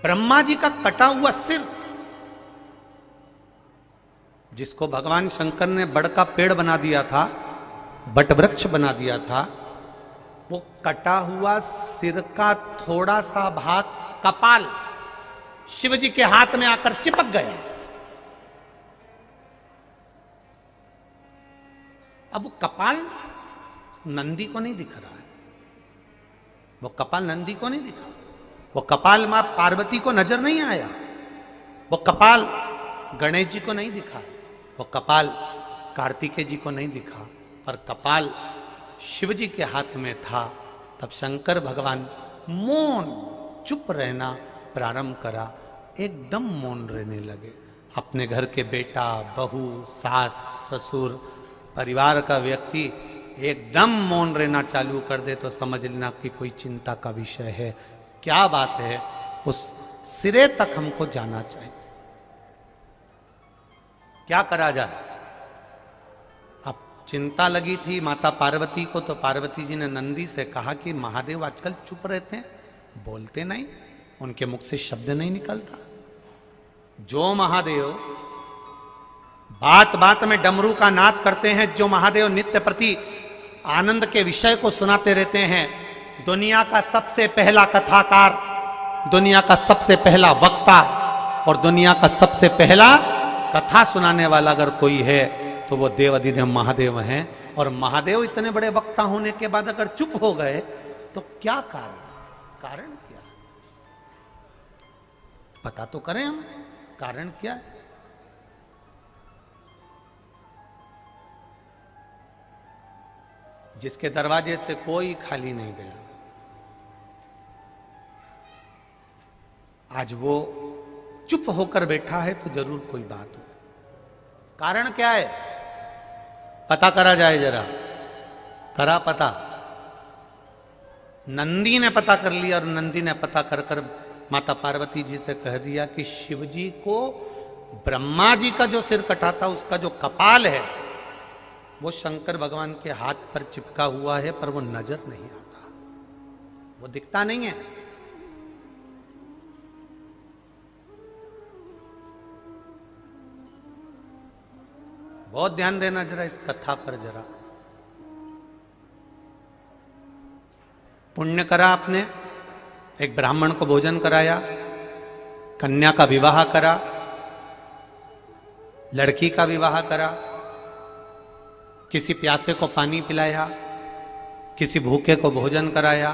ब्रह्मा जी का कटा हुआ सिर, जिसको भगवान शंकर ने बड़ का पेड़ बना दिया था, बट वृक्ष बना दिया था, वो कटा हुआ सिर का थोड़ा सा भाग कपाल शिव जी के हाथ में आकर चिपक गया। अब वो कपाल नंदी को नहीं दिख रहा है, वो कपाल नंदी को नहीं दिखा, वो कपाल मां पार्वती को नजर नहीं आया, वो कपाल गणेश जी को नहीं दिखा, वो कपाल कार्तिकेय जी को नहीं दिखा, पर कपाल शिव जी के हाथ में था। तब शंकर भगवान मौन चुप रहना प्रारंभ करा, एकदम मौन रहने लगे। अपने घर के बेटा, बहू, सास, ससुर, परिवार का व्यक्ति एकदम मौन रहना चालू कर दे तो समझ लेना कि कोई चिंता का विषय है। क्या बात है, उस सिरे तक हमको जाना चाहिए। क्या करा जाए? अब चिंता लगी थी माता पार्वती को, तो पार्वती जी ने नंदी से कहा कि महादेव आजकल चुप रहते हैं, बोलते नहीं, उनके मुख से शब्द नहीं निकलता। जो महादेव बात बात में डमरू का नाद करते हैं, जो महादेव नित्य प्रति आनंद के विषय को सुनाते रहते हैं, दुनिया का सबसे पहला कथाकार, दुनिया का सबसे पहला वक्ता और दुनिया का सबसे पहला कथा सुनाने वाला अगर कोई है तो वो देवाधिदेव महादेव हैं। और महादेव इतने बड़े वक्ता होने के बाद अगर चुप हो गए तो क्या कारण? कारण क्या? पता तो करें हम, कारण क्या है? जिसके दरवाजे से कोई खाली नहीं गया, आज वो चुप होकर बैठा है तो जरूर कोई बात हो। कारण क्या है? पता करा जाए जरा। करा पता? नंदी ने पता कर लिया और नंदी ने पता कर कर माता पार्वती जी से कह दिया कि शिव जी को ब्रह्मा जी का जो सिर कटा था उसका जो कपाल है वो शंकर भगवान के हाथ पर चिपका हुआ है, पर वो नजर नहीं आता, वो दिखता नहीं है। बहुत ध्यान देना जरा इस कथा पर जरा। पुण्य करा आपने, एक ब्राह्मण को भोजन कराया, कन्या का विवाह करा, लड़की का विवाह करा, किसी प्यासे को पानी पिलाया, किसी भूखे को भोजन कराया,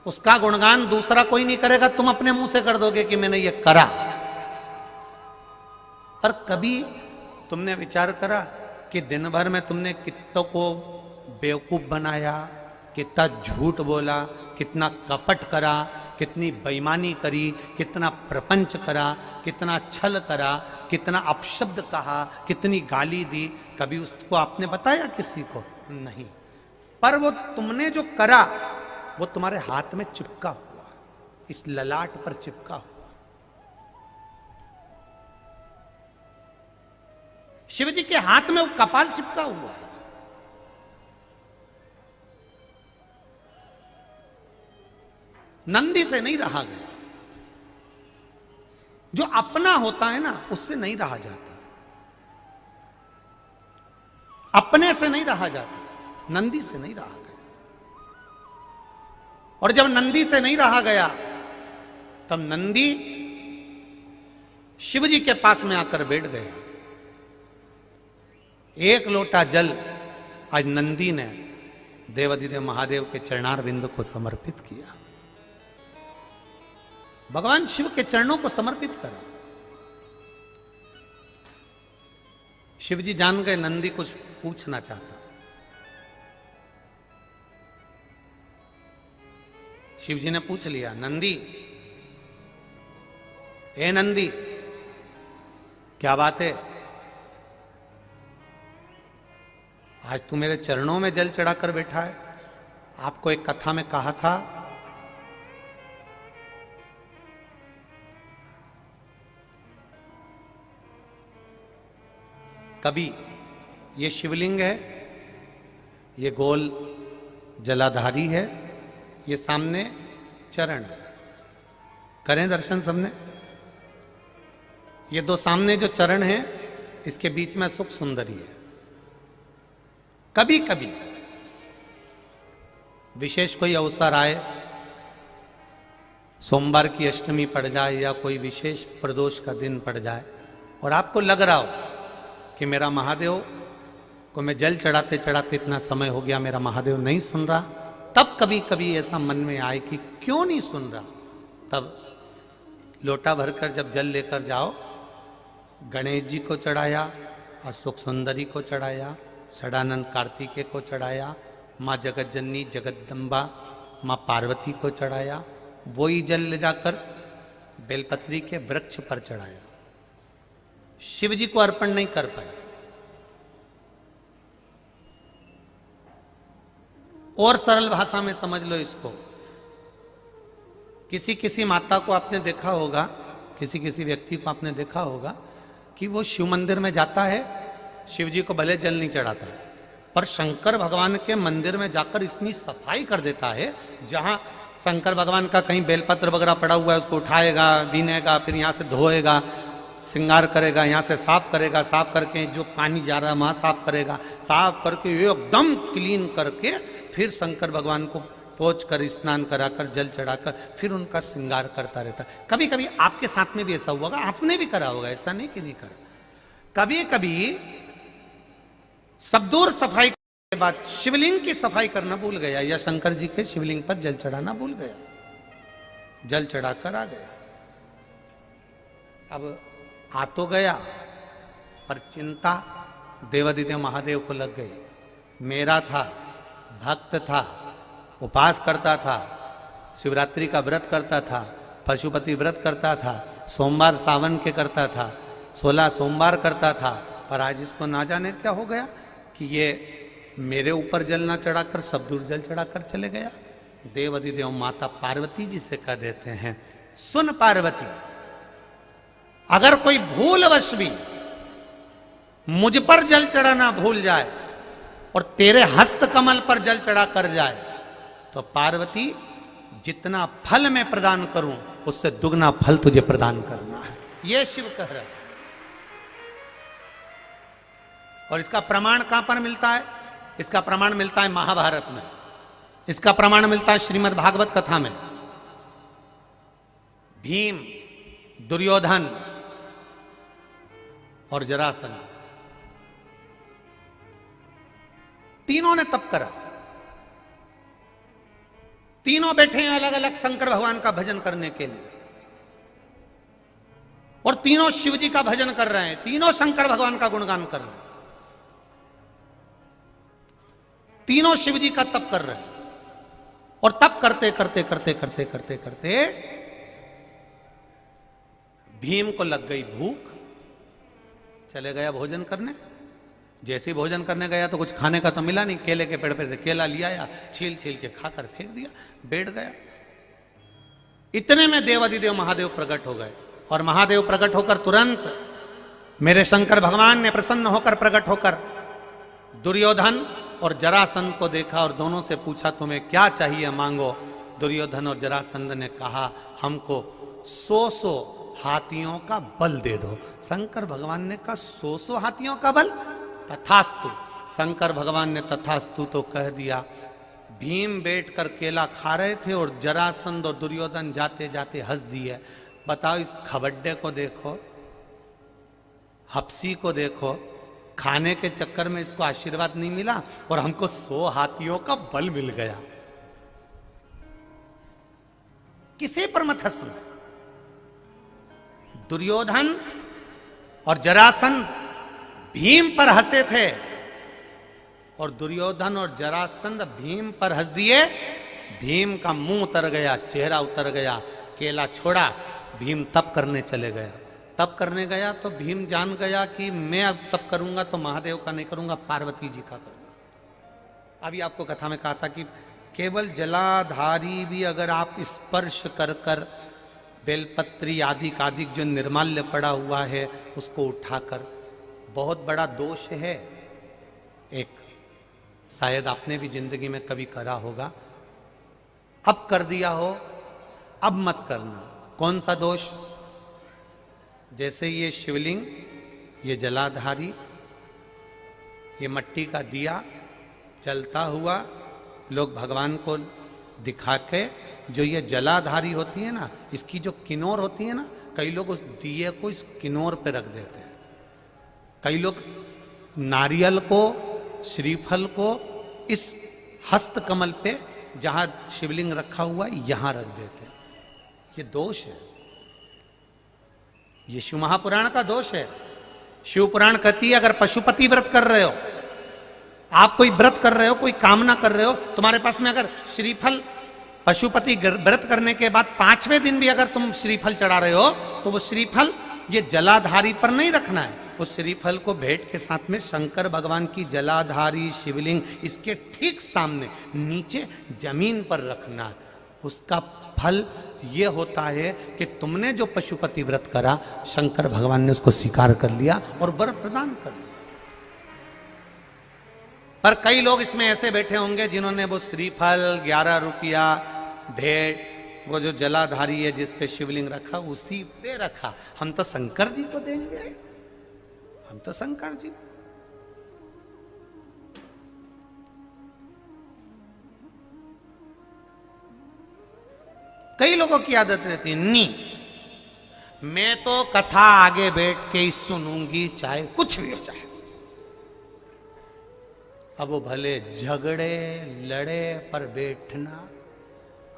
उसका गुणगान दूसरा कोई नहीं करेगा, तुम अपने मुंह से कर दोगे कि मैंने ये करा। पर कभी तुमने विचार करा कि दिन भर में तुमने कितनों को बेवकूफ बनाया, कितना झूठ बोला, कितना कपट करा, कितनी बेईमानी करी, कितना प्रपंच करा, कितना छल करा, कितना अपशब्द कहा, कितनी गाली दी, कभी उसको आपने बताया किसी को? नहीं। पर वो तुमने जो करा वो तुम्हारे हाथ में चिपका हुआ, इस ललाट पर चिपका हुआ। शिव जी के हाथ में वो कपाल चिपका हुआ है। नंदी से नहीं रहा गया। जो अपना होता है ना उससे नहीं रहा जाता, अपने से नहीं रहा जाता, नंदी से नहीं रहा गया। और जब नंदी से नहीं रहा गया तब नंदी शिव जी के पास में आकर बैठ गया। एक लोटा जल आज नंदी ने देवाधिदेव महादेव के चरणार बिंदु को समर्पित किया, भगवान शिव के चरणों को समर्पित करा। शिव जी जान गए नंदी कुछ पूछना चाहता। शिव जी ने पूछ लिया, नंदी, ए नंदी, क्या बात है? आज तू मेरे चरणों में जल चढ़ाकर बैठा है। आपको एक कथा में कहा था कभी ये शिवलिंग है, ये गोल जलाधारी है, ये सामने चरण है, करें दर्शन सबने। ये दो सामने जो चरण हैं, इसके बीच में सुख सुंदरी है। कभी कभी विशेष कोई अवसर आए, सोमवार की अष्टमी पड़ जाए या कोई विशेष प्रदोष का दिन पड़ जाए और आपको लग रहा हो कि मेरा महादेव को मैं जल चढ़ाते चढ़ाते इतना समय हो गया, मेरा महादेव नहीं सुन रहा, तब कभी कभी ऐसा मन में आए कि क्यों नहीं सुन रहा, तब लोटा भरकर जब जल लेकर जाओ, गणेश जी को चढ़ाया, अशोक सुंदरी को चढ़ाया, षडानंद कार्तिकेय को चढ़ाया, माँ जगतजननी जगदम्बा माँ पार्वती को चढ़ाया, वही जल ले जाकर बेलपत्री के वृक्ष पर चढ़ाया। शिव जी को अर्पण नहीं कर पाए। और सरल भाषा में समझ लो इसको, किसी किसी माता को आपने देखा होगा, किसी किसी व्यक्ति को आपने देखा होगा कि वो शिव मंदिर में जाता है, शिव जी को भले जल नहीं चढ़ाता है, पर शंकर भगवान के मंदिर में जाकर इतनी सफाई कर देता है, जहां शंकर भगवान का कहीं बेलपत्र वगैरह पड़ा हुआ है उसको उठाएगा, बीनेगा, फिर यहाँ से धोएगा, श्रृंगार करेगा, यहाँ से साफ करेगा, साफ करके जो पानी जा रहा है वहाँ साफ करेगा, साफ करके एकदम क्लीन करके फिर शंकर भगवान को पोंछ कर स्नान कराकर जल चढ़ाकर फिर उनका श्रृंगार करता रहता है। कभी कभी आपके साथ में भी ऐसा हुआ होगा, आपने भी करा होगा, ऐसा नहीं कि नहीं करा। कभी कभी सब दूर सफाई के बाद शिवलिंग की सफाई करना भूल गया या शंकर जी के शिवलिंग पर जल चढ़ाना भूल गया, जल चढ़ाकर आ गया। अब आ तो गया, पर चिंता देवादिदेव महादेव को लग गई। मेरा था, भक्त था, उपास करता था, शिवरात्रि का व्रत करता था, पशुपति व्रत करता था, सोमवार सावन के करता था, 16 सोमवार करता था, पर आज इसको ना जाने क्या हो गया कि ये मेरे ऊपर जल ना चढ़ाकर सब दूर जल चढ़ाकर चले गया। देवादिदेव माता पार्वती जी से कह देते हैं, सुन पार्वती, अगर कोई भूलवश भी मुझ पर जल चढ़ाना भूल जाए और तेरे हस्त कमल पर जल चढ़ा कर जाए, तो पार्वती जितना फल मैं प्रदान करूं उससे दुगना फल तुझे प्रदान करना है। यह शिव कह रहा है। और इसका प्रमाण कहां पर मिलता है? इसका प्रमाण मिलता है महाभारत में, इसका प्रमाण मिलता है श्रीमद् भागवत कथा में। भीम, दुर्योधन और जरासंध तीनों ने तप करा, तीनों बैठे हैं अलग अलग शंकर भगवान का भजन करने के लिए, और तीनों शिव जी का भजन कर रहे हैं, तीनों शंकर भगवान का गुणगान कर रहे हैं, तीनों शिव जी का तप कर रहे हैं। और तप करते करते करते करते करते करते भीम को लग गई भूख, चले गया भोजन करने। जैसे ही भोजन करने गया तो कुछ खाने का तो मिला नहीं, केले के पेड़ पे से केला लिया या छील छील के खाकर फेंक दिया, बैठ गया। इतने में देवादिदेव महादेव प्रकट हो गए, और महादेव प्रकट होकर तुरंत मेरे शंकर भगवान ने प्रसन्न होकर प्रकट होकर दुर्योधन और जरासंध को देखा और दोनों से पूछा, तुम्हें क्या चाहिए मांगो। दुर्योधन और जरासंध ने कहा, हमको 100 हाथियों का बल दे दो। शंकर भगवान ने कहा, 100 हाथियों का बल? तथास्तु। शंकर भगवान ने तथास्तु तो कह दिया। भीम बैठकर केला खा रहे थे और जरासंध और दुर्योधन जाते जाते हंस दिए। बताओ, इस खबड्डे को देखो, हप्सी को देखो, खाने के चक्कर में इसको आशीर्वाद नहीं मिला और हमको 100 हाथियों का बल मिल गया। किसी पर मत हंसना। दुर्योधन और जरासंध भीम पर हंसे थे, और दुर्योधन और जरासंध भीम पर हंस दिए। भीम का मुंह उतर गया, चेहरा उतर गया, केला छोड़ा, भीम तप करने चले गया। तप करने गया तो भीम जान गया कि मैं अब तप करूंगा तो महादेव का नहीं करूंगा, पार्वती जी का करूंगा। अभी आपको कथा में कहा था कि केवल जलाधारी भी अगर आप स्पर्श कर कर बेलपत्री आदि जो निर्माल्य पड़ा हुआ है उसको उठाकर, बहुत बड़ा दोष है एक, शायद आपने भी जिंदगी में कभी करा होगा, अब कर दिया हो, अब मत करना। कौन सा दोष? जैसे ये शिवलिंग, ये जलाधारी, ये मट्टी का दिया जलता हुआ लोग भगवान को दिखा के, जो ये जलाधारी होती है ना, इसकी जो किनोर होती है ना, कई लोग उस दिए को इस किनोर पे रख देते हैं। कई लोग नारियल को, श्रीफल को इस हस्त कमल पे जहां शिवलिंग रखा हुआ है यहां रख देते हैं। ये दोष है, ये शिव महापुराण का दोष है। शिव पुराण कहती है अगर पशुपति व्रत कर रहे हो, आप कोई व्रत कर रहे हो, कोई कामना कर रहे हो, तुम्हारे पास में अगर श्रीफल, पशुपति व्रत करने के बाद 5वें दिन भी अगर तुम श्रीफल चढ़ा रहे हो, तो वो श्रीफल ये जलाधारी पर नहीं रखना है। उस श्रीफल को भेंट के साथ में शंकर भगवान की जलाधारी शिवलिंग इसके ठीक सामने नीचे जमीन पर रखना है। उसका फल ये होता है कि तुमने जो पशुपति व्रत करा, शंकर भगवान ने उसको स्वीकार कर लिया और वर प्रदान कर दिया। पर कई लोग इसमें ऐसे बैठे होंगे जिन्होंने वो श्रीफल 11 रुपया भेंट, वो जो जलाधारी है जिस पे शिवलिंग रखा उसी पे रखा। हम तो शंकर जी को देंगे, हम तो शंकर जी। कई लोगों की आदत रहती है, नहीं मैं तो कथा आगे बैठ के ही सुनूंगी, चाहे कुछ भी हो जाए। अब वो भले झगड़े लड़े पर बैठना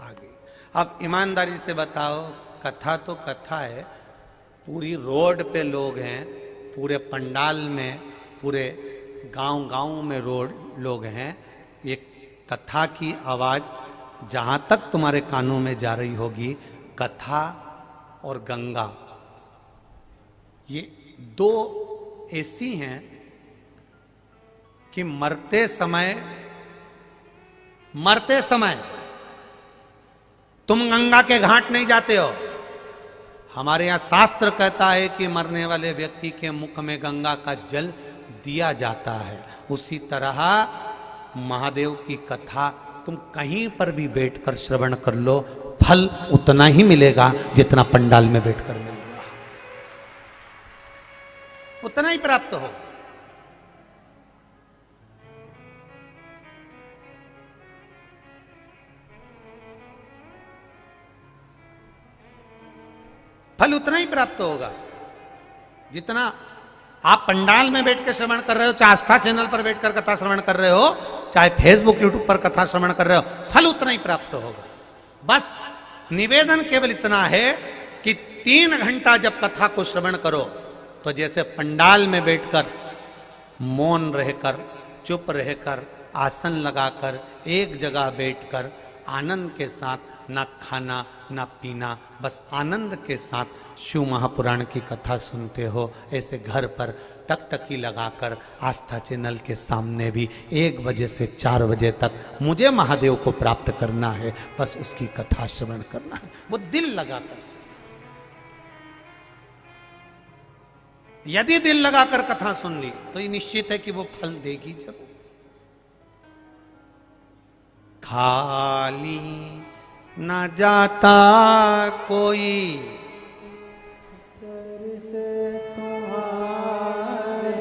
आगे। अब ईमानदारी से बताओ, कथा तो कथा है, पूरी रोड पे लोग हैं, पूरे पंडाल में, पूरे गांव में लोग हैं। ये कथा की आवाज जहां तक तुम्हारे कानों में जा रही होगी, कथा और गंगा ये दो ऐसी हैं कि मरते समय तुम गंगा के घाट नहीं जाते हो। हमारे यहां शास्त्र कहता है कि मरने वाले व्यक्ति के मुख में गंगा का जल दिया जाता है। उसी तरह महादेव की कथा तुम कहीं पर भी बैठकर श्रवण कर लो, फल उतना ही मिलेगा जितना पंडाल में बैठकर मिलेगा, उतना ही प्राप्त हो। फल उतना ही प्राप्त होगा जितना आप पंडाल में बैठ के श्रवण कर रहे हो, चाहे आस्था चैनल पर बैठकर कथा श्रवण कर रहे हो, चाहे फेसबुक यूट्यूब पर कथा श्रवण कर रहे हो, फल उतना ही प्राप्त होगा। बस निवेदन केवल इतना है कि 3 घंटा जब कथा को श्रवण करो, तो जैसे पंडाल में बैठकर मौन रहकर, चुप रहकर, आसन लगाकर, एक जगह बैठकर आनंद के साथ, ना खाना ना पीना, बस आनंद के साथ शिव महापुराण की कथा सुनते हो, ऐसे घर पर टकटकी लगाकर आस्था चैनल के सामने भी 1 बजे से 4 बजे तक मुझे महादेव को प्राप्त करना है, बस उसकी कथा श्रवण करना है, वो दिल लगाकर। यदि दिल लगाकर कथा सुन ली तो ये निश्चित है कि वो फल देगी जरूर। खाली न जाता कोई से तुम्हारे।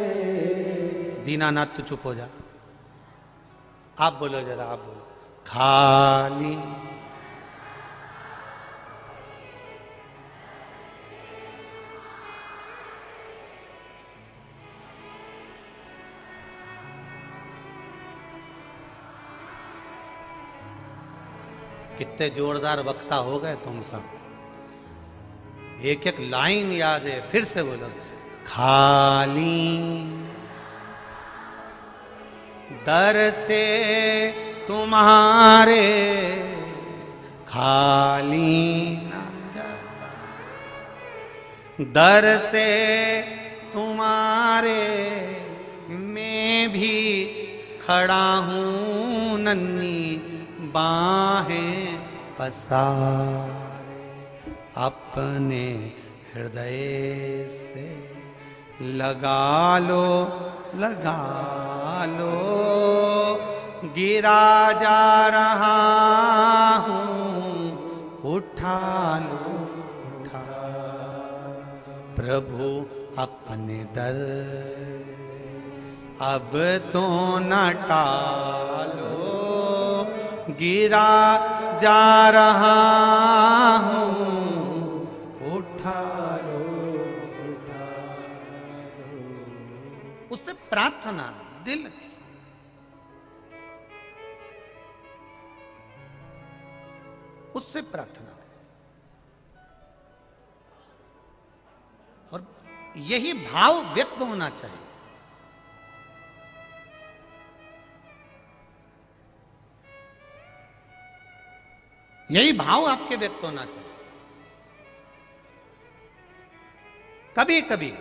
दीनानाथ तो चुप हो जा, आप बोलो जरा, आप बोलो। खाली कितने जोरदार वक्ता हो गए तुम सब, एक एक लाइन याद है, फिर से बोलो। खाली दर से तुम्हारे खाली ना जाता, दर से तुम्हारे मैं भी खड़ा हूँ नन्ही बाहें पसारे, अपने हृदय से लगा लो, लगा लो, गिरा जा रहा हूँ उठा लो, प्रभु अपने दर से अब तो न टालो, गिरा जा रहा हूँ, उठा लो, उठा लो। उससे प्रार्थना दिल की, उससे प्रार्थना करें। और यही भाव व्यक्त होना चाहिए। यही भाव आपके व्यक्त होना चाहिए। कभी कभी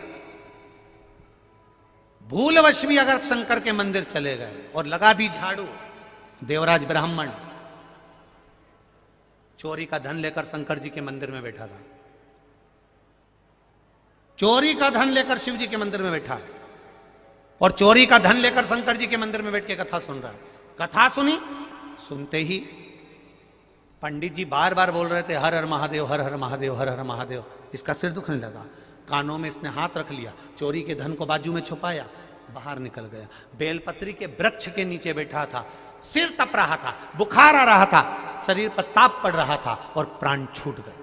भूलवश भी अगर शंकर के मंदिर चले गए और लगा दी झाड़ू, देवराज ब्राह्मण चोरी का धन लेकर शंकर जी के मंदिर में बैठा था, चोरी का धन लेकर शिव जी के मंदिर में बैठा है और चोरी का धन लेकर शंकर जी के मंदिर में बैठ के कथा सुन रहा है। कथा सुनी, सुनते ही पंडित जी बार बार बोल रहे थे हर हर महादेव, हर हर महादेव, हर हर महादेव। इसका सिर दुखने लगा, कानों में इसने हाथ रख लिया, चोरी के धन को बाजू में छुपाया, बाहर निकल गया। बेलपत्री के वृक्ष के नीचे बैठा था, सिर तप रहा था, बुखार आ रहा था, शरीर पर ताप पड़ रहा था और प्राण छूट गए।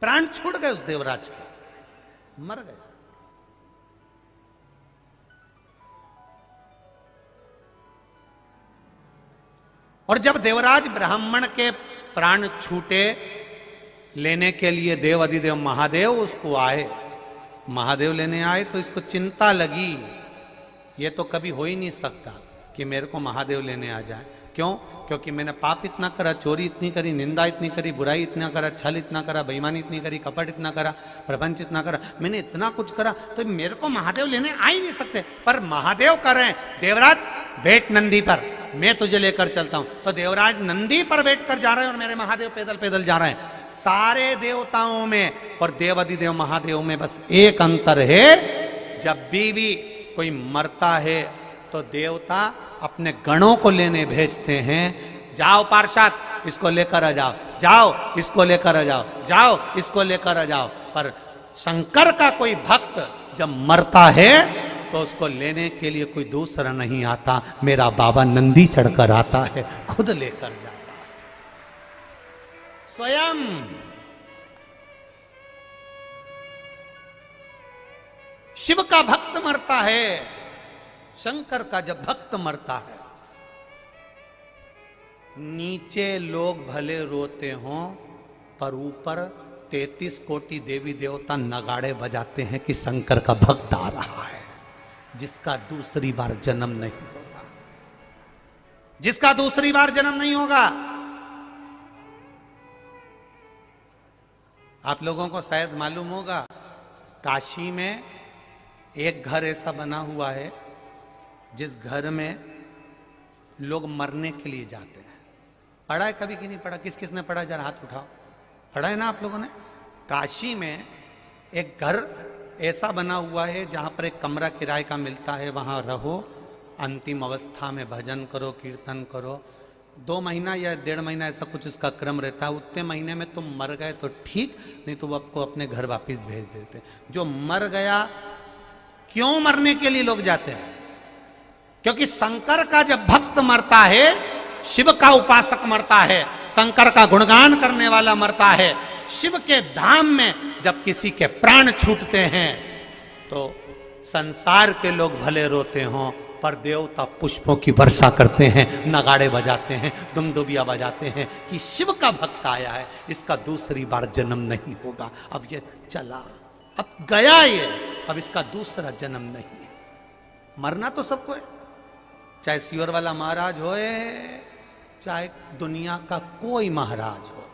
प्राण छूट गए उस देवराज के, मर गए। और जब देवराज ब्राह्मण के प्राण छूटे, लेने के लिए देव अधिदेव महादेव उसको आए, महादेव लेने आए तो इसको चिंता लगी, ये तो कभी हो ही नहीं सकता कि मेरे को महादेव लेने आ जाए। क्यों? क्योंकि मैंने पाप इतना करा, चोरी इतनी करी, निंदा इतनी करी, बुराई इतना करा, छल इतना करा, बेईमानी इतनी करी, कपट इतना करा, प्रपंच इतना करा, मैंने इतना कुछ करा, तो मेरे को महादेव लेने आ ही नहीं सकते। पर महादेव कर रहे हैं, देवराज बैठ नंदी पर, मैं तुझे लेकर चलता हूं। तो देवराज नंदी पर बैठ कर जा रहे हैं और मेरे महादेव पैदल पैदल जा रहे हैं। सारे देवताओं में और देव अधिदेव महादेव में बस एक अंतर है, जब भी कोई मरता है तो देवता अपने गणों को लेने भेजते हैं, जाओ पार्षद इसको लेकर आ जाओ, जाओ इसको लेकर आ जाओ, जाओ इसको लेकर आ जाओ। पर शंकर का कोई भक्त जब मरता है तो उसको लेने के लिए कोई दूसरा नहीं आता, मेरा बाबा नंदी चढ़कर आता है, खुद लेकर जाता है स्वयं। शिव का भक्त मरता है, शंकर का जब भक्त मरता है, नीचे लोग भले रोते हों पर ऊपर 33 कोटि देवी देवता नगाड़े बजाते हैं कि शंकर का भक्त आ रहा है, जिसका दूसरी बार जन्म नहीं होगा, जिसका दूसरी बार जन्म नहीं होगा। आप लोगों को शायद मालूम होगा, काशी में एक घर ऐसा बना हुआ है जिस घर में लोग मरने के लिए जाते हैं। पढ़ा है कभी कि नहीं पढ़ा? किस किस ने पढ़ा, जरा हाथ उठाओ। पढ़ा है ना आप लोगों ने? काशी में एक घर ऐसा बना हुआ है जहां पर एक कमरा किराए का मिलता है, वहां रहो, अंतिम अवस्था में भजन करो, कीर्तन करो। 2 महीना या 1.5 महीना ऐसा कुछ उसका क्रम रहता है। उतने महीने में तुम मर गए तो ठीक, नहीं तो वो आपको अपने घर वापिस भेज देते। जो मर गया, क्यों मरने के लिए लोग जाते हैं? क्योंकि शंकर का जब भक्त मरता है, शिव का उपासक मरता है, शंकर का गुणगान करने वाला मरता है, शिव के धाम में जब किसी के प्राण छूटते हैं तो संसार के लोग भले रोते हों पर देवता पुष्पों की वर्षा करते हैं, नगाड़े बजाते हैं, दुमदुबिया बजाते हैं कि शिव का भक्त आया है, इसका दूसरी बार जन्म नहीं होगा। अब ये चला, अब गया ये, अब इसका दूसरा जन्म नहीं। मरना तो सबको है, चाहे सियोर वाला महाराज होए, चाहे दुनिया का कोई महाराज हो,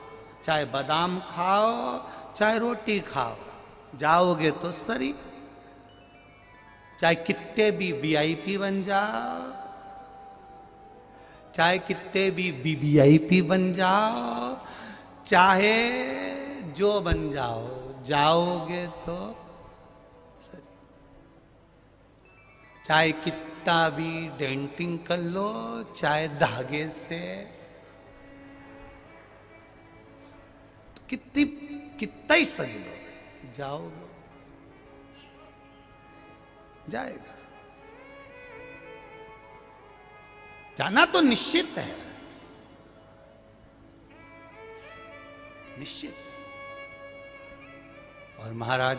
चाहे बादाम खाओ चाहे रोटी खाओ, जाओगे तो सरी। चाहे कितने भी वीआईपी बन जाओ, चाहे कितने भी वीवीआईपी बन जाओ, चाहे जो बन जाओ, जाओगे तो सरी। चाहे कितना भी डेंटिंग कर लो, चाहे धागे से, कितना ही सज लो, जाओगे, जाएगा। जाना तो निश्चित है, निश्चित। और महाराज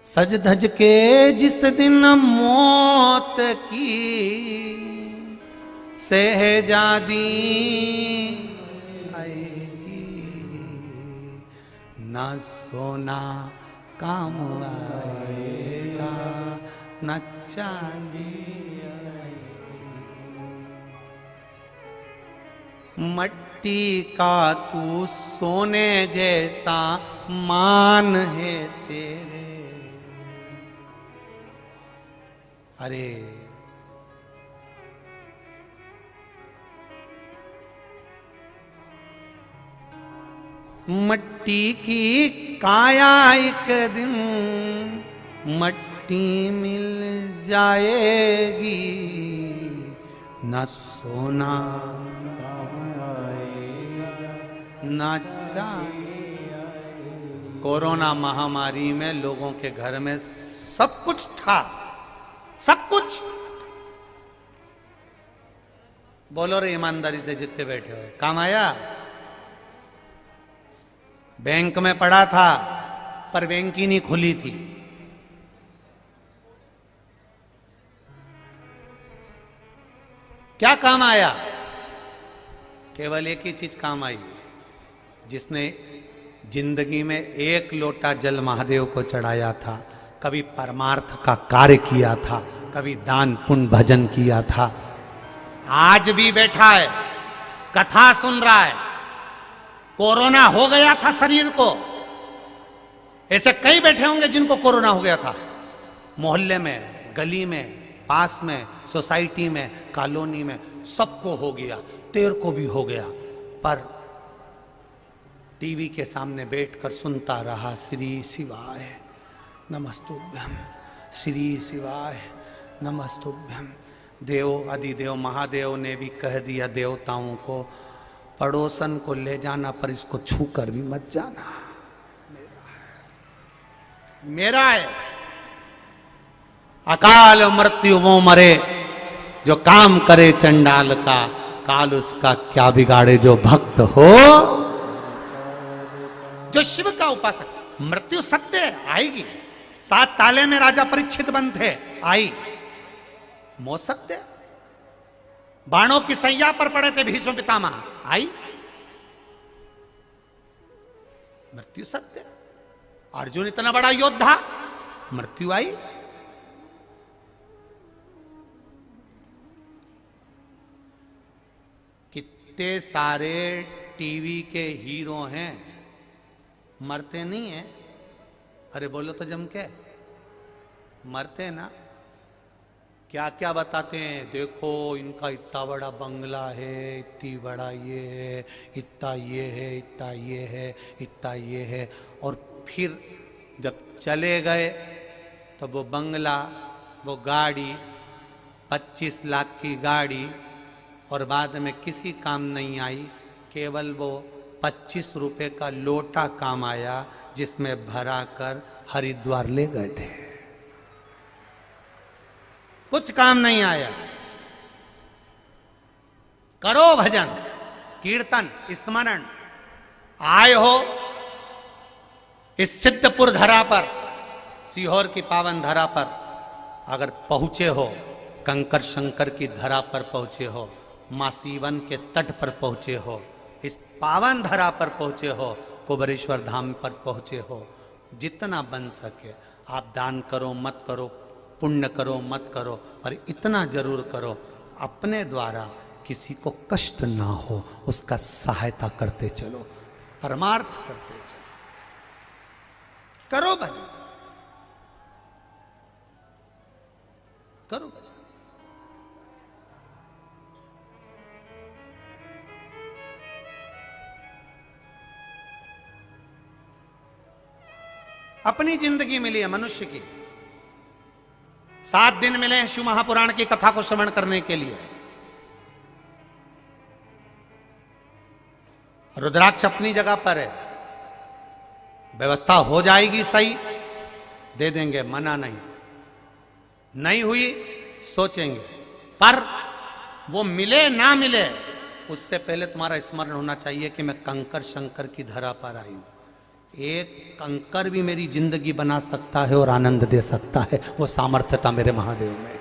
सज धज के जिस दिन मौत की सहजादी आएगी, न सोना काम आएगा न चांदी आएगी। मट्टी का तू सोने जैसा मान है तेरे। अरे मट्टी की काया एक दिन मट्टी मिल जाएगी, न सोना न चांदी। कोरोना महामारी में लोगों के घर में सब कुछ था, सब कुछ। बोलो रे ईमानदारी से जितने बैठे हो, काम आया? बैंक में पड़ा था पर बैंक ही नहीं खुली थी। क्या काम आया? केवल एक ही चीज काम आई, जिसने जिंदगी में एक लोटा जल महादेव को चढ़ाया था, कभी परमार्थ का कार्य किया था, कभी दान पुण्य भजन किया था, आज भी बैठा है कथा सुन रहा है। कोरोना हो गया था शरीर को, ऐसे कई बैठे होंगे जिनको कोरोना हो गया था, मोहल्ले में, गली में, पास में, सोसाइटी में, कॉलोनी में, सबको हो गया। तेरे को भी हो गया, पर टीवी के सामने बैठकर सुनता रहा, श्री शिवाय नमस्तुभ्यम, श्री शिवाय नमस्तुभ्यम। देव अधिदेव महादेव ने भी कह दिया देवताओं को, पड़ोसन को ले जाना पर इसको छू कर भी मत जाना, मेरा है। अकाल मृत्यु वो मरे जो काम करे चंडाल का, काल उसका क्या बिगाड़े जो भक्त हो। जो शिव का उपासक, मृत्यु सत्य है, आएगी। 7 ताले में राजा परीक्षित बंद थे, आई। मौत सत्य, बाणों की सैया पर पड़े थे भीष्म पितामह, आई। मृत्यु सत्य। अर्जुन इतना बड़ा योद्धा, मृत्यु आई। कितने सारे टीवी के हीरो हैं, मरते नहीं हैं। अरे बोलो तो जम के, मरते ना। क्या क्या बताते हैं, देखो इनका इतना बड़ा बंगला है, इतनी बड़ा ये है, इतना ये है, इतना ये है, इतना ये है। और फिर जब चले गए तो वो बंगला, वो गाड़ी, 25 लाख की गाड़ी, और बाद में किसी काम नहीं आई। केवल वो 25 रुपए का लोटा काम आया, जिसमें भरा कर हरिद्वार ले गए थे। कुछ काम नहीं आया। करो भजन कीर्तन स्मरण, आए हो इस सिद्धपुर धरा पर, सीहोर की पावन धरा पर, अगर पहुंचे हो, कंकर शंकर की धरा पर पहुंचे हो, मां सीवन के तट पर पहुंचे हो, इस पावन धरा पर पहुंचे हो, कुबेरेश्वर धाम पर पहुंचे हो, जितना बन सके आप दान करो मत करो, पुण्य करो मत करो, पर इतना जरूर करो, अपने द्वारा किसी को कष्ट ना हो, उसका सहायता करते चलो, परमार्थ करते चलो। करो भजन, करो भजन। अपनी जिंदगी मिली है मनुष्य की, 7 दिन मिले हैं शिव महापुराण की कथा को श्रवण करने के लिए। रुद्राक्ष अपनी जगह पर है, व्यवस्था हो जाएगी सही, दे देंगे, मना नहीं। नहीं हुई सोचेंगे, पर वो मिले ना मिले उससे पहले तुम्हारा स्मरण होना चाहिए कि मैं कंकर शंकर की धरा पर आई हूं। एक कंकर भी मेरी जिंदगी बना सकता है और आनंद दे सकता है। वो सामर्थ्यता मेरे महादेव में है,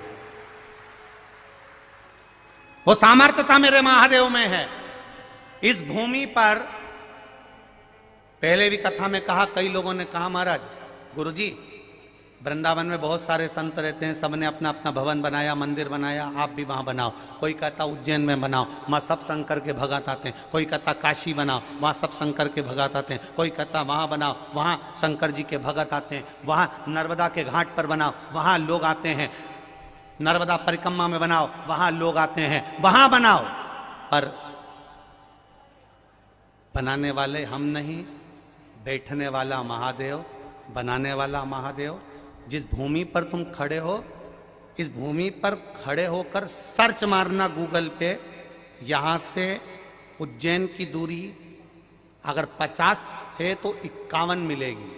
वो सामर्थ्यता मेरे महादेव में है। इस भूमि पर पहले भी कथा में कहा, कई लोगों ने कहा महाराज गुरुजी वृंदावन में बहुत सारे संत रहते हैं, सबने अपना अपना भवन बनाया, मंदिर बनाया, आप भी वहां बनाओ। कोई कहता उज्जैन में बनाओ, वहां सब शंकर के भगत आते हैं। कोई कहता काशी बनाओ, वहां सब शंकर के भगत आते हैं। कोई कहता वहां बनाओ, वहां शंकर जी के भगत आते हैं। वहां नर्मदा के घाट पर बनाओ, वहां लोग आते हैं। नर्मदा परिक्रमा में बनाओ, वहां लोग आते हैं। वहां बनाओ, पर बनाने वाले हम नहीं, बैठने वाला महादेव, बनाने वाला महादेव। जिस भूमि पर तुम खड़े हो, इस भूमि पर खड़े होकर सर्च मारना गूगल पे, यहां से उज्जैन की दूरी अगर 50 है तो 51 मिलेगी।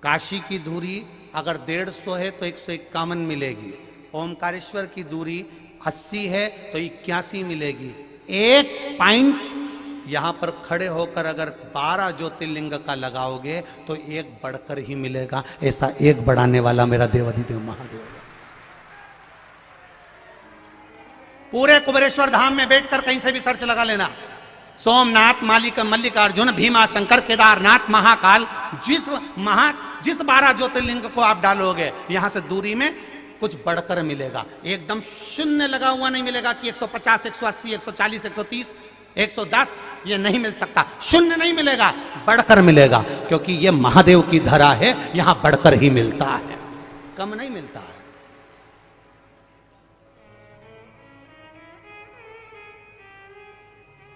काशी की दूरी अगर 150 है तो 151 मिलेगी। ओमकारेश्वर की दूरी 80 है तो 81 मिलेगी। एक पॉइंट यहां पर खड़े होकर अगर 12 ज्योतिर्लिंग का लगाओगे तो एक बढ़कर ही मिलेगा। ऐसा एक बढ़ाने वाला मेरा देवाधिदेव महादेव है। पूरे कुबेरेश्वर धाम में बैठकर कहीं से भी सर्च लगा लेना, सोमनाथ, मल्लिकार्जुन, भीमा शंकर, केदारनाथ, महाकाल, जिस 12 ज्योतिर्लिंग को आप डालोगे यहां से दूरी में कुछ बढ़कर मिलेगा। एकदम शून्य लगा हुआ नहीं मिलेगा कि 150, 180, 140, 130, 110 ये नहीं मिल सकता। शून्य नहीं मिलेगा, बढ़कर मिलेगा, क्योंकि ये महादेव की धरा है, यहां बढ़कर ही मिलता है, कम नहीं मिलता है।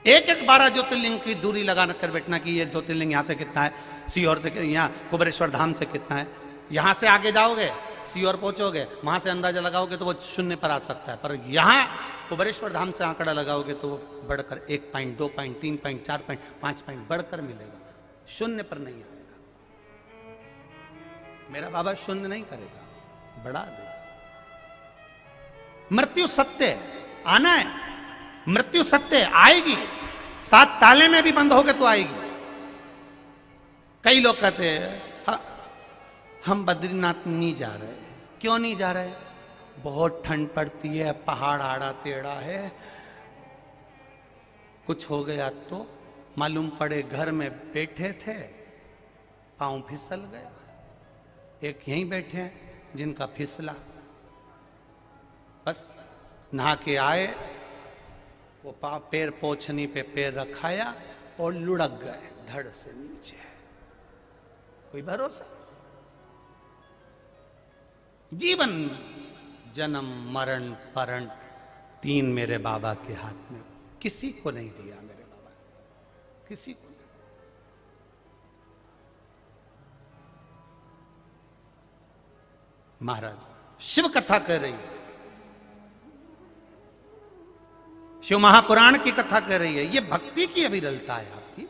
एक 12 ज्योतिर्लिंग की दूरी लगा कर बैठना कि ये ज्योतिर्लिंग यहां से कितना है, सीहोर से, यहां कुबेरेश्वर धाम से कितना है। यहां से आगे जाओगे, सीहोर पहुंचोगे, वहां से अंदाजा लगाओगे तो वो शून्य पर आ सकता है, पर यहां कुबेरेश्वर धाम से आंकड़ा लगाओगे तो वो बढ़कर 1 point, 2 point, 3 point, 4 point, 5 point बढ़कर मिलेगा, शून्य पर नहीं आएगा। मेरा बाबा शून्य नहीं करेगा, बढ़ा देगा। मृत्यु सत्य है, आना है, मृत्यु सत्य है, आएगी। 7 ताले में भी बंद होगे तो आएगी। कई लोग कहते हैं हम बद्रीनाथ नहीं जा रहे। क्यों नहीं जा रहे? बहुत ठंड पड़ती है, पहाड़ आड़ा टेढ़ा है, कुछ हो गया तो मालूम पड़े घर में बैठे थे, पांव फिसल गया। एक यहीं बैठे हैं जिनका फिसला, बस नहा के आए, वो पैर पोछनी पे पैर रखाया और लुढ़क गए धड़ से नीचे। कोई भरोसा? जीवन जन्म मरण परण 3 मेरे बाबा के हाथ में, किसी को नहीं दिया मेरे बाबा ने, किसी को नहीं। महाराज शिव कथा कह रही है, शिव महापुराण की कथा कह रही है, ये भक्ति की अविरलता है आपकी।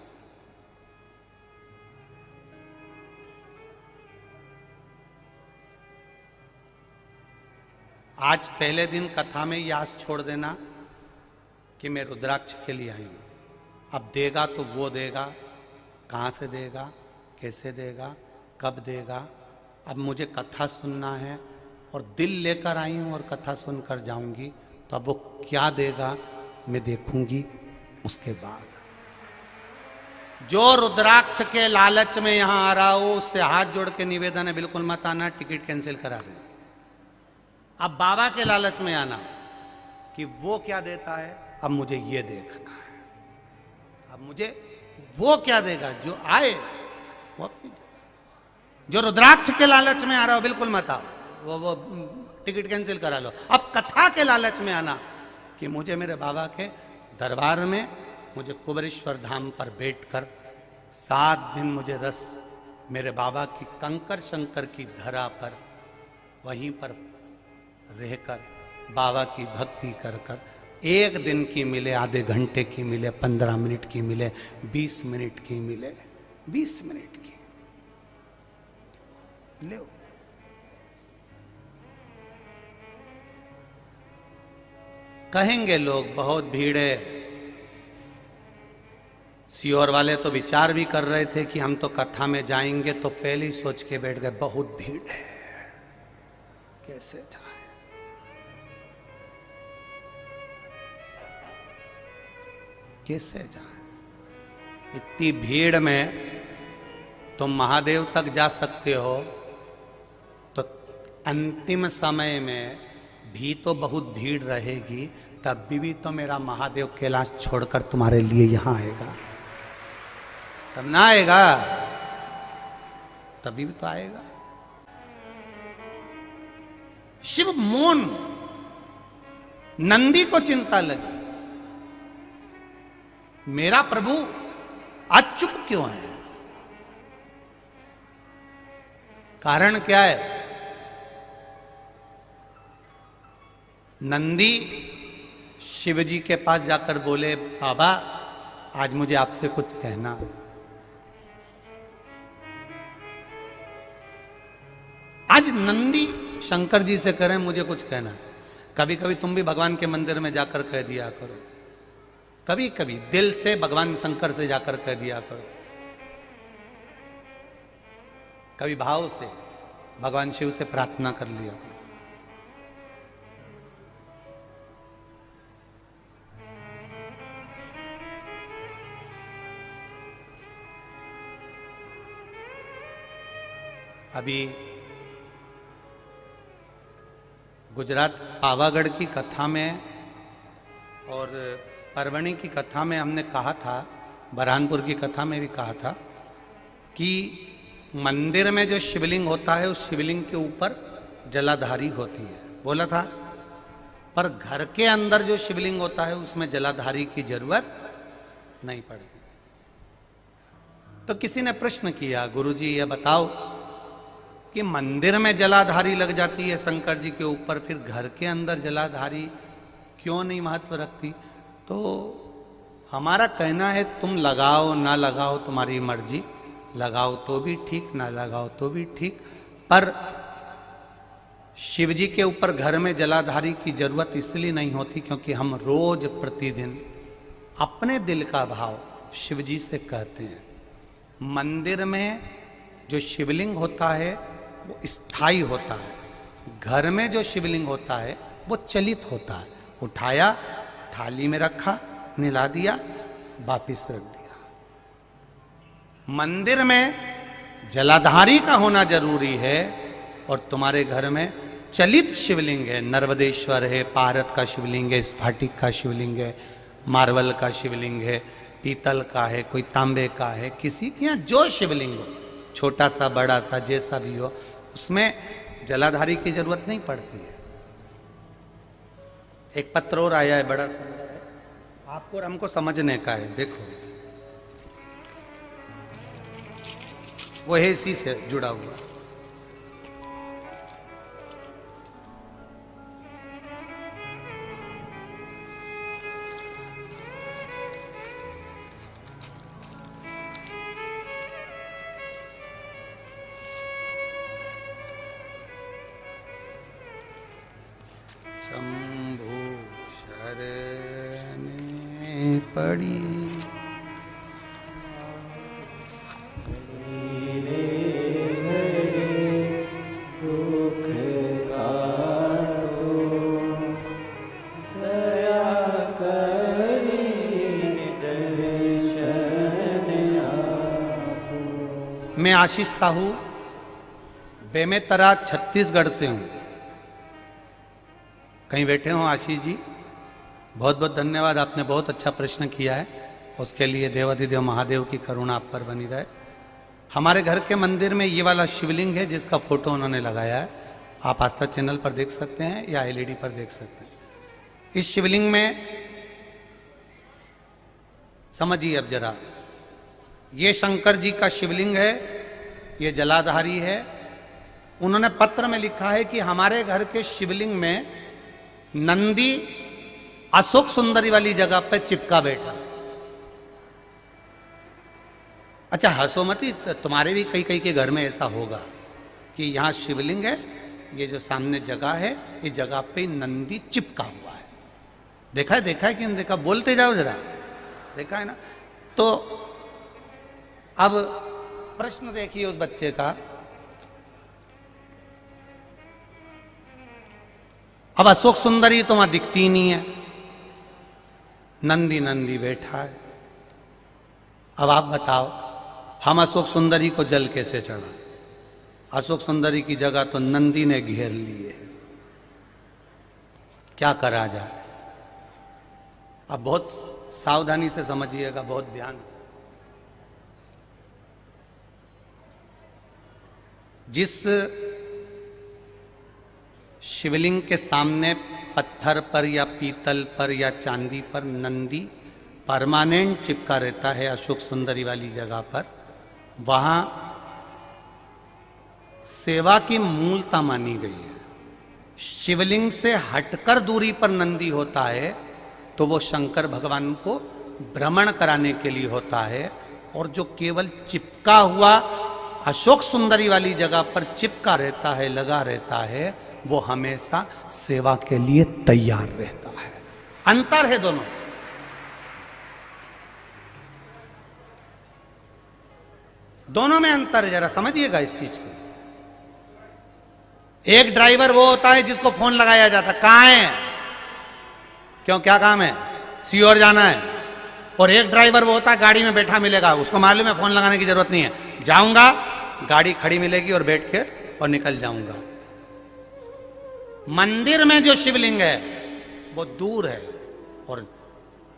आज पहले दिन कथा में ये आस छोड़ देना कि मैं रुद्राक्ष के लिए आई हूं। अब देगा तो वो देगा, कहां से देगा, कैसे देगा, कब देगा। अब मुझे कथा सुनना है और दिल लेकर आई हूं और कथा सुनकर जाऊंगी, तो अब वो क्या देगा मैं देखूंगी उसके बाद। जो रुद्राक्ष के लालच में यहां आ रहा हो उससे हाथ जोड़ के निवेदन है, बिल्कुल मत आना, टिकट कैंसिल करा देना। अब बाबा के लालच में आना कि वो क्या देता है, अब मुझे ये देखना है, अब मुझे वो क्या देगा, जो आए वो अपनी देगा। जो रुद्राक्ष के लालच में आ रहा हो बिल्कुल मत आओ, वो टिकट कैंसिल करा लो। अब कथा के लालच में आना कि मुझे मेरे बाबा के दरबार में, मुझे कुबेरेश्वर धाम पर बैठकर 7 दिन मुझे रस मेरे बाबा की कंकर शंकर की धरा पर वहीं पर रहकर बाबा की भक्ति कर कर, 1 दिन की मिले, आधे घंटे की मिले, 15 मिनट की मिले, 20 मिनट की मिले, 20 मिनट की, ले। कहेंगे लोग बहुत भीड़ है, सीहोर वाले तो विचार भी कर रहे थे कि हम तो कथा में जाएंगे, तो पहले ही सोच के बैठ गए बहुत भीड़ है, कैसे जाए। कैसे जाए? इतनी भीड़ में तुम महादेव तक जा सकते हो, तो अंतिम समय में भी तो बहुत भीड़ रहेगी, तब भी तो मेरा महादेव कैलाश छोड़कर तुम्हारे लिए यहां आएगा। तब ना आएगा? तभी भी तो आएगा। शिव मौन, नंदी को चिंता लगी, मेरा प्रभु आज चुप क्यों है? कारण क्या है? नंदी शिव जी के पास जाकर बोले, बाबा आज मुझे आपसे कुछ कहना। आज नंदी शंकर जी से करें मुझे कुछ कहना। कभी कभी तुम भी भगवान के मंदिर में जाकर कह दिया करो, कभी कभी दिल से भगवान शंकर से जाकर कह दिया करो, कभी भाव से भगवान शिव से प्रार्थना कर लिया करो। अभी गुजरात पावागढ़ की कथा में और परवणी की कथा में हमने कहा था, बरहानपुर की कथा में भी कहा था कि मंदिर में जो शिवलिंग होता है उस शिवलिंग के ऊपर जलाधारी होती है, बोला था। पर घर के अंदर जो शिवलिंग होता है उसमें जलाधारी की जरूरत नहीं पड़ती। तो किसी ने प्रश्न किया, गुरुजी ये बताओ कि मंदिर में जलाधारी लग जाती है शंकर जी के ऊपर, फिर घर के अंदर जलाधारी क्यों नहीं महत्व रखती? तो हमारा कहना है तुम लगाओ ना लगाओ तुम्हारी मर्जी, लगाओ तो भी ठीक ना लगाओ तो भी ठीक, पर शिव जी के ऊपर घर में जलाधारी की जरूरत इसलिए नहीं होती क्योंकि हम रोज प्रतिदिन अपने दिल का भाव शिव जी से कहते हैं। मंदिर में जो शिवलिंग होता है वो स्थायी होता है, घर में जो शिवलिंग होता है वो चलित होता है। उठाया, थाली में रखा, निला दिया, वापिस रख दिया। मंदिर में जलाधारी का होना जरूरी है और तुम्हारे घर में चलित शिवलिंग है, नर्मदेश्वर है, पारत का शिवलिंग है, स्फाटिक का शिवलिंग है, मार्बल का शिवलिंग है, पीतल का है, कोई तांबे का है, किसी के यहाँ जो शिवलिंग हो, छोटा सा बड़ा सा जैसा भी हो, उसमें जलाधारी की जरूरत नहीं पड़ती है। एक पत्र और आया है, बड़ा सुंदर है, आपको और हमको समझने का है। देखो वो है इसी से जुड़ा हुआ। शंभु शरण पड़ी मैं आशीष साहू बेमेतरा छत्तीसगढ़ से हूं। कहीं बैठे हो आशीष जी? बहुत बहुत धन्यवाद, आपने बहुत अच्छा प्रश्न किया है, उसके लिए देवाधिदेव महादेव की करुणा आप पर बनी रहे। हमारे घर के मंदिर में ये वाला शिवलिंग है जिसका फोटो उन्होंने लगाया है, आप आस्था चैनल पर देख सकते हैं या एलईडी पर देख सकते हैं। इस शिवलिंग में समझिए अब जरा, ये शंकर जी का शिवलिंग है, ये जलाधारी है। उन्होंने पत्र में लिखा है कि हमारे घर के शिवलिंग में नंदी अशोक सुंदरी वाली जगह पर चिपका बैठा। अच्छा हंसो मती, तुम्हारे भी कई कई के घर में ऐसा होगा। कि यहाँ शिवलिंग है, ये जो सामने जगह है, ये जगह पे नंदी चिपका हुआ है। देखा है कि नहीं देखा? बोलते जाओ जरा, देखा है ना? तो अब प्रश्न देखिए उस बच्चे का। अब अशोक सुंदरी तो वहां दिखती ही नहीं है, नंदी बैठा है। अब आप बताओ, हम अशोक सुंदरी को जल कैसे चढ़ा? अशोक सुंदरी की जगह तो नंदी ने घेर ली है, क्या करा जाए? अब बहुत सावधानी से समझिएगा, बहुत ध्यान से। जिस शिवलिंग के सामने पत्थर पर या पीतल पर या चांदी पर नंदी परमानेंट चिपका रहता है, अशोक सुंदरी वाली जगह पर, वहां सेवा की मूलता मानी गई है। शिवलिंग से हटकर दूरी पर नंदी होता है तो वो शंकर भगवान को भ्रमण कराने के लिए होता है, और जो केवल चिपका हुआ अशोक सुंदरी वाली जगह पर चिपका रहता है, लगा रहता है, वो हमेशा सेवा के लिए तैयार रहता है। अंतर है दोनों। दोनों में अंतर है, जरा समझिएगा इस चीज को। एक ड्राइवर वो होता है जिसको फोन लगाया जाता, कहां है, क्यों, क्या काम है, सीओर जाना है। और एक ड्राइवर वो होता है गाड़ी में बैठा मिलेगा, उसको मालूम है फोन लगाने की जरूरत नहीं है, जाऊंगा, गाड़ी खड़ी मिलेगी और बैठ के और निकल जाऊंगा। मंदिर में जो शिवलिंग है वो दूर है, और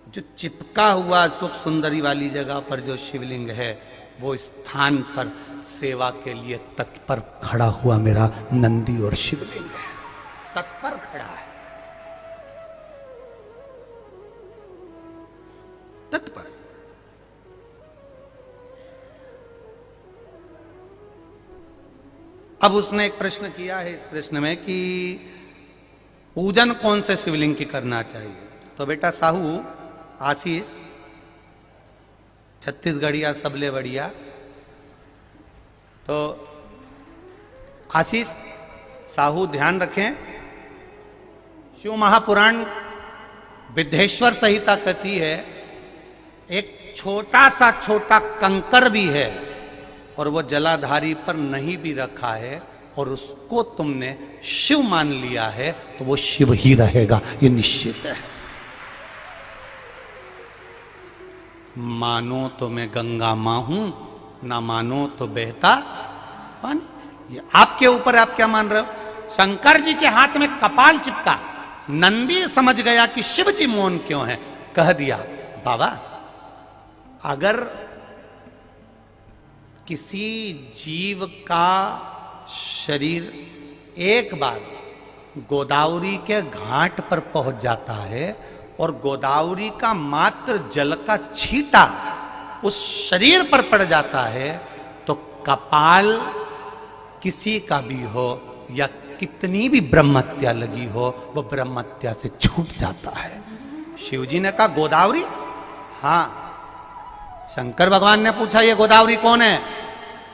जो चिपका हुआ सुख सुंदरी वाली जगह पर जो शिवलिंग है वो स्थान पर सेवा के लिए तत्पर खड़ा हुआ मेरा नंदी और शिवलिंग है, तत्पर खड़ा है, तत्पर। अब उसने एक प्रश्न किया है इस प्रश्न में कि पूजन कौन से शिवलिंग की करना चाहिए? तो बेटा साहू आशीष छत्तीसगढ़िया सबले बढ़िया, तो आशीष साहू ध्यान रखें, शिव महापुराण विद्धेश्वर संहिता कहती है एक छोटा सा छोटा कंकर भी है और वो जलाधारी पर नहीं भी रखा है और उसको तुमने शिव मान लिया है तो वो शिव ही रहेगा, ये निश्चित है। मानो तो मैं गंगा मां हूं, ना मानो तो बहता पानी। ये आपके ऊपर, आप क्या मान रहे हो? शंकर जी के हाथ में कपाल चिपका, नंदी समझ गया कि शिव जी मौन क्यों है, कह दिया बाबा अगर किसी जीव का शरीर एक बार गोदावरी के घाट पर पहुंच जाता है और गोदावरी का मात्र जल का छींटा उस शरीर पर पड़ जाता है तो कपाल किसी का भी हो या कितनी भी ब्रह्महत्या लगी हो वो ब्रह्महत्या से छूट जाता है। शिवजी ने कहा गोदावरी? हाँ। शंकर भगवान ने पूछा ये गोदावरी कौन है?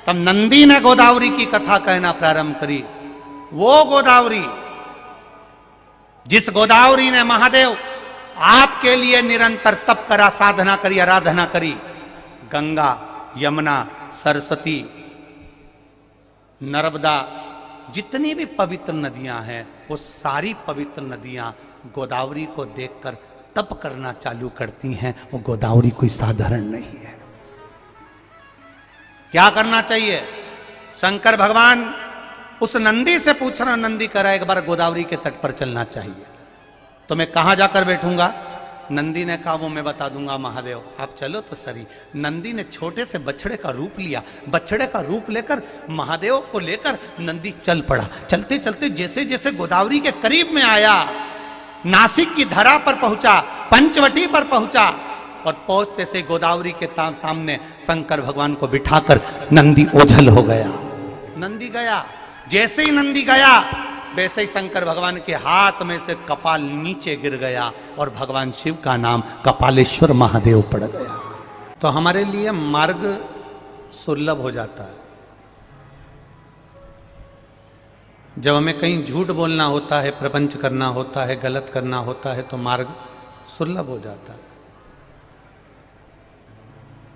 तब नंदी ने गोदावरी की कथा कहना प्रारंभ करी। वो गोदावरी जिस गोदावरी ने महादेव आपके लिए निरंतर तप करा, साधना करी, आराधना करी, गंगा, यमुना, सरस्वती, नर्मदा, जितनी भी पवित्र नदियां हैं वो सारी पवित्र नदियां गोदावरी को देखकर तप करना चालू करती हैं। वो गोदावरी कोई साधारण नहीं है। क्या करना चाहिए? शंकर भगवान उस नंदी से पूछ रहा, नंदी कह रहा है एक बार गोदावरी के तट पर चलना चाहिए। तो मैं कहां जाकर बैठूंगा? नंदी ने कहा वो मैं बता दूंगा महादेव, आप चलो तो सही। नंदी ने छोटे से बछड़े का रूप लिया, बछड़े का रूप लेकर महादेव को लेकर नंदी चल पड़ा। चलते चलते जैसे जैसे गोदावरी के करीब में आया, नासिक की धरा पर पहुंचा, पंचवटी पर पहुंचा और पहुंचते से गोदावरी के सामने शंकर भगवान को बिठाकर नंदी ओझल हो गया। नंदी गया, जैसे ही नंदी गया वैसे ही शंकर भगवान के हाथ में से कपाल नीचे गिर गया और भगवान शिव का नाम कपालेश्वर महादेव पड़ गया। तो हमारे लिए मार्ग सुलभ हो जाता है। जब हमें कहीं झूठ बोलना होता है, प्रपंच करना होता है, गलत करना होता है, तो मार्ग सुलभ हो जाता है।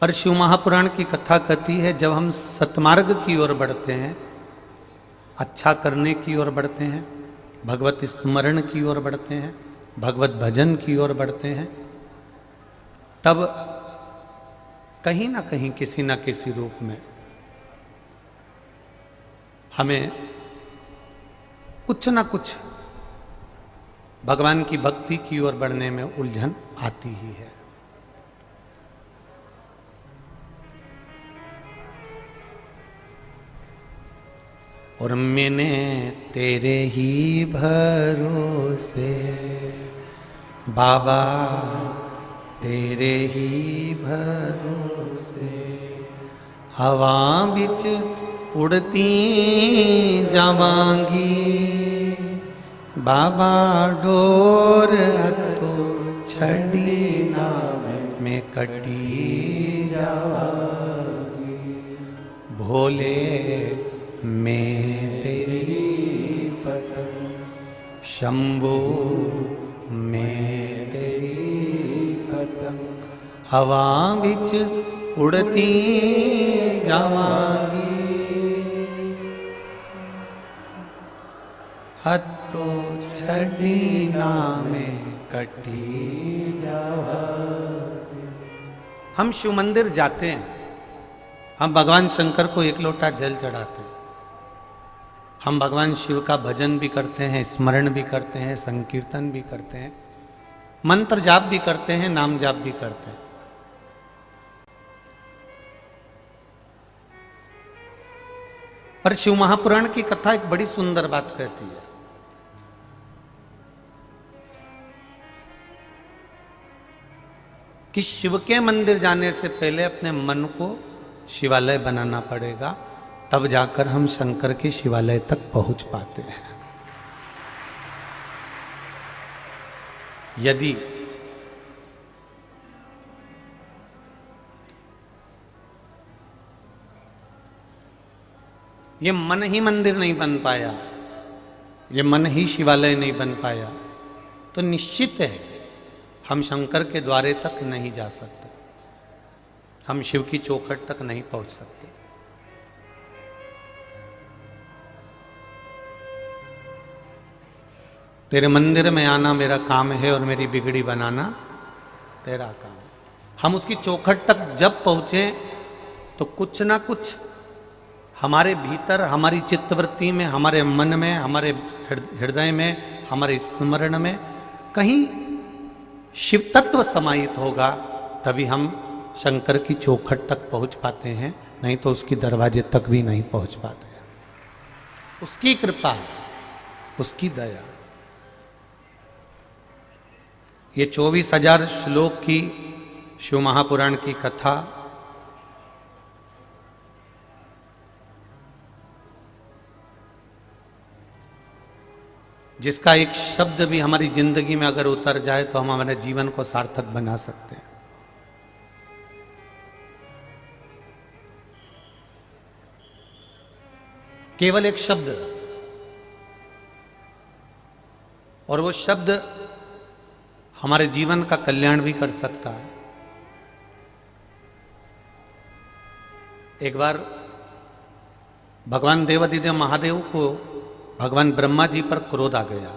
पर शिव महापुराण की कथा कहती है, जब हम सतमार्ग की ओर बढ़ते हैं, अच्छा करने की ओर बढ़ते हैं, भगवत स्मरण की ओर बढ़ते हैं, भगवत भजन की ओर बढ़ते हैं, तब कहीं ना कहीं किसी न किसी रूप में हमें कुछ ना कुछ भगवान की भक्ति की ओर बढ़ने में उलझन आती ही है। और मैंने तेरे ही भरोसे बाबा, तेरे ही भरोसे हवा बिच उड़ती जावांगी, बाबा डोर तो छड़ी ना में कटी जावांगी, भोले मैं तेरी पतंग, शंभो मैं तेरी पतंग, हवा बिच उड़ती जावांगी, हत्तो छड़ी ना में कटी जावांगी। हम शिव मंदिर जाते हैं, हम भगवान शंकर को एक लोटा जल चढ़ाते हैं, हम भगवान शिव का भजन भी करते हैं, स्मरण भी करते हैं, संकीर्तन भी करते हैं, मंत्र जाप भी करते हैं, नाम जाप भी करते हैं। पर शिव महापुराण की कथा एक बड़ी सुंदर बात कहती है कि शिव के मंदिर जाने से पहले अपने मन को शिवालय बनाना पड़ेगा, तब जाकर हम शंकर के शिवालय तक पहुंच पाते हैं। यदि ये मन ही मंदिर नहीं बन पाया, ये मन ही शिवालय नहीं बन पाया, तो निश्चित है हम शंकर के द्वारे तक नहीं जा सकते, हम शिव की चौखट तक नहीं पहुंच सकते। तेरे मंदिर में आना मेरा काम है और मेरी बिगड़ी बनाना तेरा काम। हम उसकी चौखट तक जब पहुंचे तो कुछ ना कुछ हमारे भीतर, हमारी चित्तवृत्ति में, हमारे मन में, हमारे हृदय में, हमारे स्मरण में कहीं शिव तत्व समाहित होगा, तभी हम शंकर की चौखट तक पहुंच पाते हैं, नहीं तो उसकी दरवाजे तक भी नहीं पहुंच पाते हैं। उसकी कृपा, उसकी दया। ये 24,000 श्लोक की शिव महापुराण की कथा जिसका एक शब्द भी हमारी जिंदगी में अगर उतर जाए तो हम हमारे जीवन को सार्थक बना सकते हैं। केवल एक शब्द, और वो शब्द हमारे जीवन का कल्याण भी कर सकता है। एक बार भगवान देवाधिदेव महादेव को भगवान ब्रह्मा जी पर क्रोध आ गया।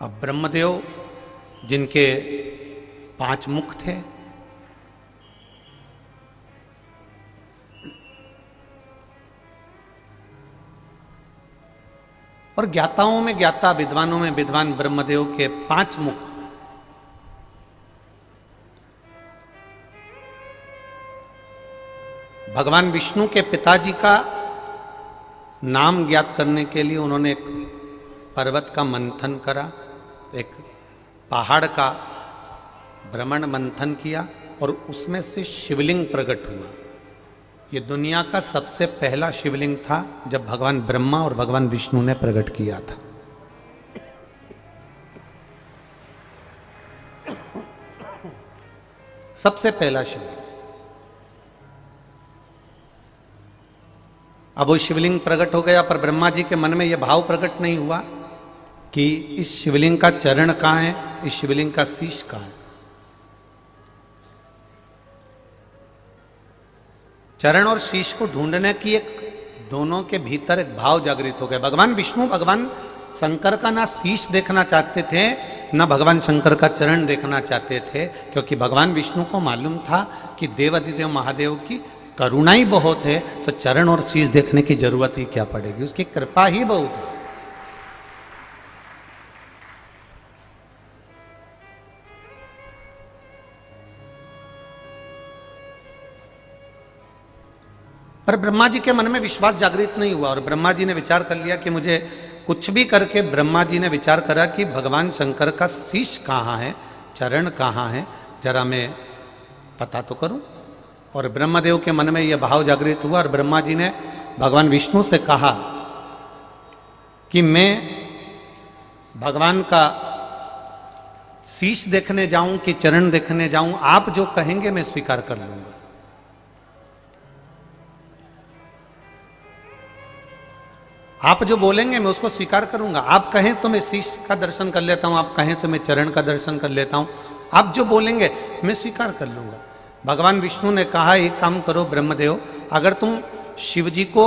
अब ब्रह्मदेव जिनके 5 मुख थे, और ज्ञाताओं में ज्ञाता, विद्वानों में विद्वान ब्रह्मदेव के 5 मुख, भगवान विष्णु के पिताजी का नाम ज्ञात करने के लिए उन्होंने एक पर्वत का मंथन करा, एक पहाड़ का भ्रमण मंथन किया और उसमें से शिवलिंग प्रकट हुआ। ये दुनिया का सबसे पहला शिवलिंग था जब भगवान ब्रह्मा और भगवान विष्णु ने प्रकट किया था। सबसे पहला शिवलिंग। अब वो शिवलिंग प्रकट हो गया, पर ब्रह्मा जी के मन में यह भाव प्रकट नहीं हुआ कि इस शिवलिंग का चरण कहाँ है, इस शिवलिंग का शीश कहाँ है। चरण और शीश को ढूंढने की एक दोनों के भीतर एक भाव जागृत हो गया। भगवान विष्णु भगवान शंकर का ना शीश देखना चाहते थे, ना भगवान शंकर का चरण देखना चाहते थे, क्योंकि भगवान विष्णु को मालूम था कि देवादिदेव महादेव की करुणा ही बहुत है, तो चरण और शीश देखने की जरूरत ही क्या पड़ेगी, उसकी कृपा ही बहुत है। पर ब्रह्मा जी के मन में विश्वास जागृत नहीं हुआ, और ब्रह्मा जी ने विचार कर लिया कि मुझे कुछ भी करके, ब्रह्मा जी ने विचार करा कि भगवान शंकर का शीश कहाँ है, चरण कहाँ है, जरा मैं पता तो करूं। और ब्रह्मदेव के मन में यह भाव जागृत हुआ, और ब्रह्मा जी ने भगवान विष्णु से कहा कि मैं भगवान का शीश देखने जाऊं कि चरण देखने जाऊं, आप जो कहेंगे मैं स्वीकार कर लूंगा। आप जो बोलेंगे मैं उसको स्वीकार करूंगा। आप कहें तो मैं शीश का दर्शन कर लेता हूं, आप कहें तो मैं चरण का दर्शन कर लेता हूं, आप जो बोलेंगे मैं स्वीकार कर लूंगा। भगवान विष्णु ने कहा, एक काम करो ब्रह्मदेव, अगर तुम शिव जी को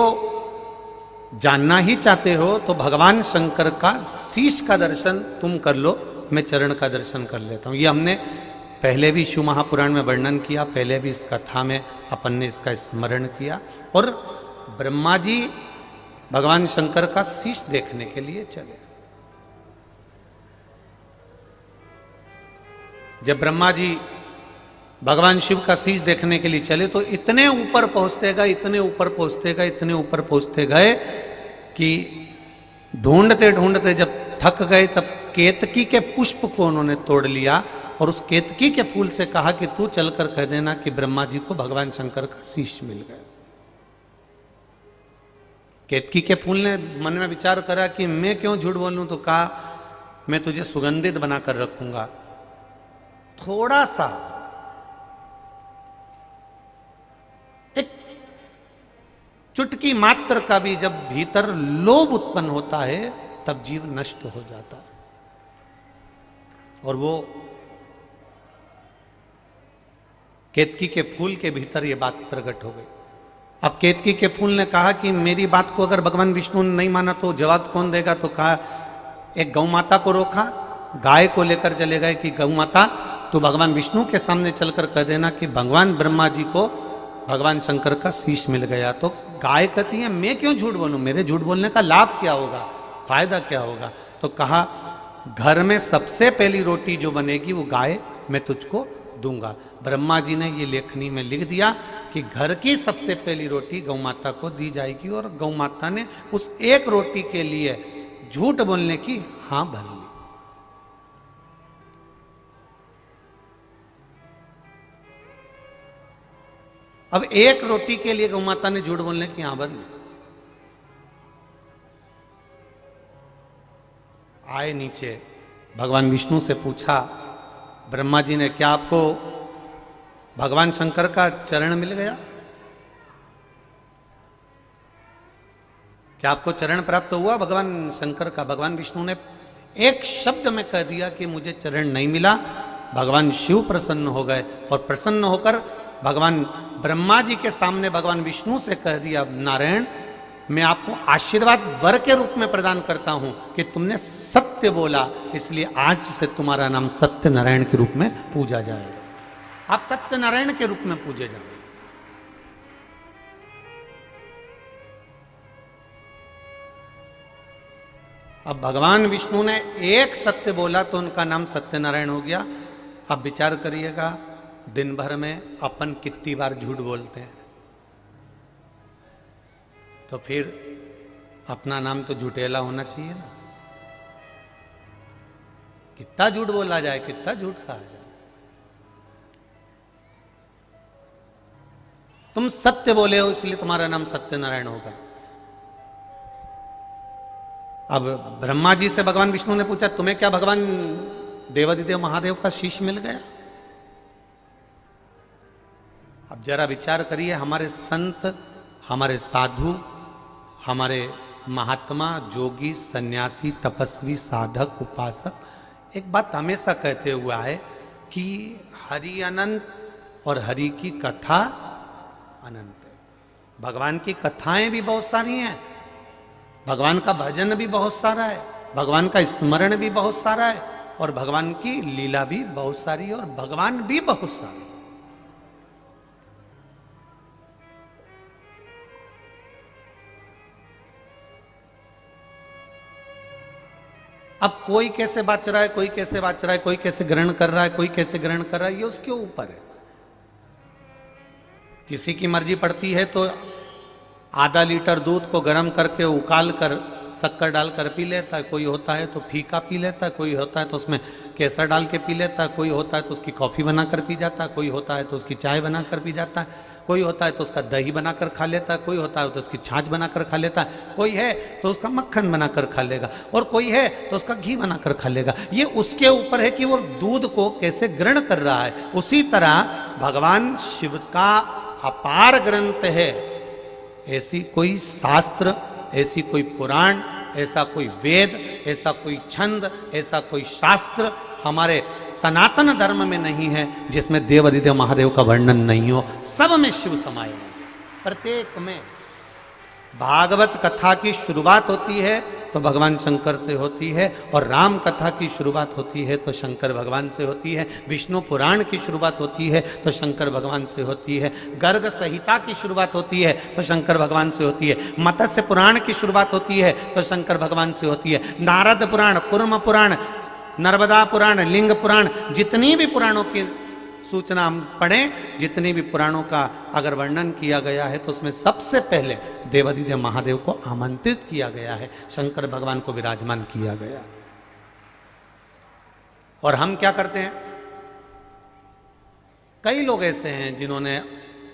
जानना ही चाहते हो तो भगवान शंकर का शीश का दर्शन तुम कर लो, मैं चरण का दर्शन कर लेता हूं। ये हमने पहले भी शिव महापुराण में वर्णन किया, पहले भी इस कथा में अपन ने इसका स्मरण किया। और ब्रह्मा जी भगवान शंकर का शीश देखने के लिए चले। जब ब्रह्मा जी भगवान शिव का शीश देखने के लिए चले तो इतने ऊपर पहुंचते गए, इतने ऊपर पहुंचते गए, इतने ऊपर पहुंचते गए कि ढूंढते ढूंढते जब थक गए तब केतकी के पुष्प को उन्होंने तोड़ लिया, और उस केतकी के फूल से कहा कि तू चलकर कह देना कि ब्रह्मा जी को भगवान शंकर का शीश मिल गया। केतकी के फूल ने मन में विचार करा कि मैं क्यों झूठ बोलूं, तो कहा मैं तुझे सुगंधित बनाकर रखूंगा। थोड़ा सा एक चुटकी मात्र का भी जब भीतर लोभ उत्पन्न होता है तब जीव नष्ट हो जाता है। और वो केतकी के फूल के भीतर ये बात प्रकट हो गई। अब केतकी के फूल ने कहा कि मेरी बात को अगर भगवान विष्णु ने नहीं माना तो जवाब कौन देगा। तो कहा, एक गौ माता को रोका, गाय को लेकर चले गए कि गौ माता तो भगवान विष्णु के सामने चलकर कह देना कि भगवान ब्रह्मा जी को भगवान शंकर का शीश मिल गया। तो गाय कहती है मैं क्यों झूठ बोलूं, मेरे झूठ बोलने का लाभ क्या होगा, फायदा क्या होगा। तो कहा, घर में सबसे पहली रोटी जो बनेगी वो गाय मैं तुझको दूंगा। ब्रह्मा जी ने ये लेखनी में लिख दिया कि घर की सबसे पहली रोटी गौ माता को दी जाएगी, और गौ माता ने उस एक रोटी के लिए झूठ बोलने की हां भर ली। अब एक रोटी के लिए गौ माता ने झूठ बोलने की हां भर ली। आए नीचे, भगवान विष्णु से पूछा, ब्रह्मा जी ने, क्या आपको भगवान शंकर का चरण मिल गया, क्या आपको चरण प्राप्त हुआ भगवान शंकर का। भगवान विष्णु ने एक शब्द में कह दिया कि मुझे चरण नहीं मिला। भगवान शिव प्रसन्न हो गए, और प्रसन्न होकर भगवान ब्रह्मा जी के सामने भगवान विष्णु से कह दिया, नारायण मैं आपको आशीर्वाद वर के रूप में प्रदान करता हूं कि तुमने सत्य बोला, इसलिए आज से तुम्हारा नाम सत्य नारायण के रूप में पूजा जाएगा। आप सत्य नारायण के रूप में पूजे जाओ। अब भगवान विष्णु ने एक सत्य बोला तो उनका नाम सत्यनारायण हो गया। अब विचार करिएगा, दिन भर में अपन कितनी बार झूठ बोलते हैं, तो फिर अपना नाम तो झूठेला होना चाहिए ना। कितना झूठ बोला जाए, कितना झूठ कहा जाए। तुम सत्य बोले हो इसलिए तुम्हारा नाम सत्यनारायण होगा। अब ब्रह्मा जी से भगवान विष्णु ने पूछा, तुम्हें क्या भगवान देवादिदेव महादेव का शीश मिल गया। अब जरा विचार करिए, हमारे संत, हमारे साधु, हमारे महात्मा, जोगी, सन्यासी, तपस्वी, साधक, उपासक एक बात हमेशा कहते हुआ है कि हरि अनंत और हरि की कथा अनंत है। भगवान की कथाएं भी बहुत सारी हैं, भगवान का भजन भी बहुत सारा है, भगवान का स्मरण भी बहुत सारा है, और भगवान की लीला भी बहुत सारी है, और भगवान भी बहुत सारे। अब कोई कैसे बाच रहा है, कोई कैसे बाच रहा है, कोई कैसे ग्रहण कर रहा है, कोई कैसे ग्रहण कर रहा है, ये उसके ऊपर है। किसी की मर्जी पड़ती है तो आधा लीटर दूध को गर्म करके उकाल कर शक्कर डालकर पी लेता है, कोई होता है तो फीका पी लेता है, कोई होता है तो उसमें केसर डाल के पी लेता है, कोई होता है तो उसकी कॉफ़ी बनाकर पी जाता है, कोई होता है तो उसकी चाय बनाकर पी जाता है, कोई होता है तो उसका दही बनाकर खा लेता है, कोई होता है तो उसकी छाछ बनाकर खा लेता है, कोई है तो उसका मक्खन बनाकर खा लेगा, और कोई है तो उसका घी बनाकर खा लेगा। ये उसके ऊपर है कि वो दूध को कैसे ग्रहण कर रहा है। उसी तरह भगवान शिव का अपार ग्रंथ है। ऐसी कोई शास्त्र, ऐसी कोई पुराण, ऐसा कोई वेद, ऐसा कोई छंद, ऐसा कोई शास्त्र हमारे सनातन धर्म में नहीं है जिसमें देव अधिदेव महादेव का वर्णन नहीं हो। सब में शिव समाये हैं, प्रत्येक में। भागवत कथा की शुरुआत होती है तो भगवान शंकर से होती है, और राम कथा की शुरुआत होती है तो शंकर भगवान से होती है, विष्णु पुराण की शुरुआत होती है तो शंकर भगवान से होती है, गर्ग संहिता की शुरुआत होती है तो शंकर भगवान से होती है, मत्स्य पुराण की शुरुआत होती है तो शंकर भगवान से होती है, नारद पुराण, कुर्म पुराण, नर्मदा पुराण, लिंग पुराण, जितनी भी पुराणों की सूचना हम पढ़ें, जितने भी पुराणों का अगर वर्णन किया गया है तो उसमें सबसे पहले देवाधिदेव महादेव को आमंत्रित किया गया है, शंकर भगवान को विराजमान किया गया। और हम क्या करते हैं, कई लोग ऐसे हैं जिन्होंने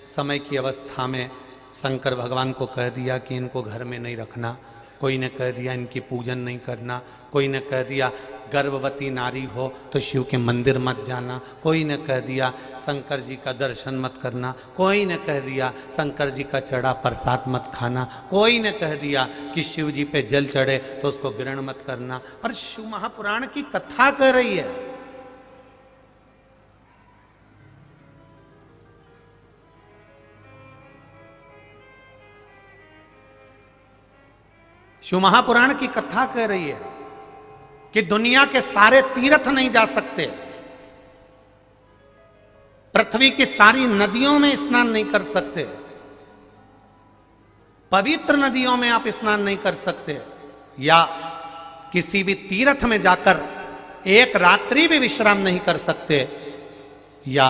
समय की अवस्था में शंकर भगवान को कह दिया कि इनको घर में नहीं रखना, कोई ने कह दिया इनकी पूजन नहीं करना, कोई ने कह दिया गर्भवती नारी हो तो शिव के मंदिर मत जाना, कोई ने कह दिया शंकर जी का दर्शन मत करना, कोई ने कह दिया शंकर जी का चढ़ा प्रसाद मत खाना, कोई ने कह दिया कि शिव जी पे जल चढ़े तो उसको ग्रहण मत करना। पर शिव महापुराण की कथा कह रही है, शिव महापुराण की कथा कह रही है कि दुनिया के सारे तीर्थ नहीं जा सकते, पृथ्वी की सारी नदियों में स्नान नहीं कर सकते, पवित्र नदियों में आप स्नान नहीं कर सकते, या किसी भी तीर्थ में जाकर एक रात्रि भी विश्राम नहीं कर सकते, या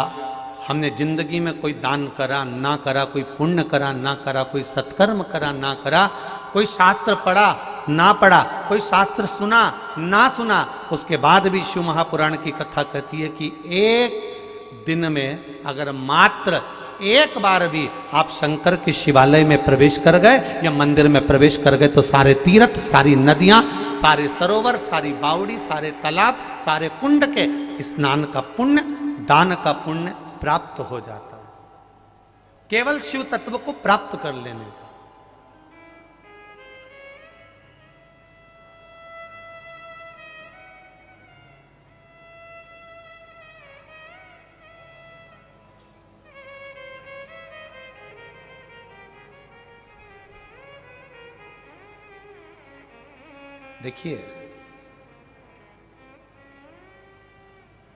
हमने जिंदगी में कोई दान करा ना करा, कोई पुण्य करा ना करा, कोई सत्कर्म करा ना करा, कोई शास्त्र पढ़ा ना पढ़ा, कोई शास्त्र सुना ना सुना, उसके बाद भी शिव महापुराण की कथा कहती है कि एक दिन में अगर मात्र एक बार भी आप शंकर के शिवालय में प्रवेश कर गए या मंदिर में प्रवेश कर गए तो सारे तीर्थ, सारी नदियां, सारे सरोवर, सारी बावड़ी, सारे तालाब, सारे कुंड के स्नान का पुण्य, दान का पुण्य प्राप्त हो जाता है, केवल शिव तत्व को प्राप्त कर लेने का। देखिए,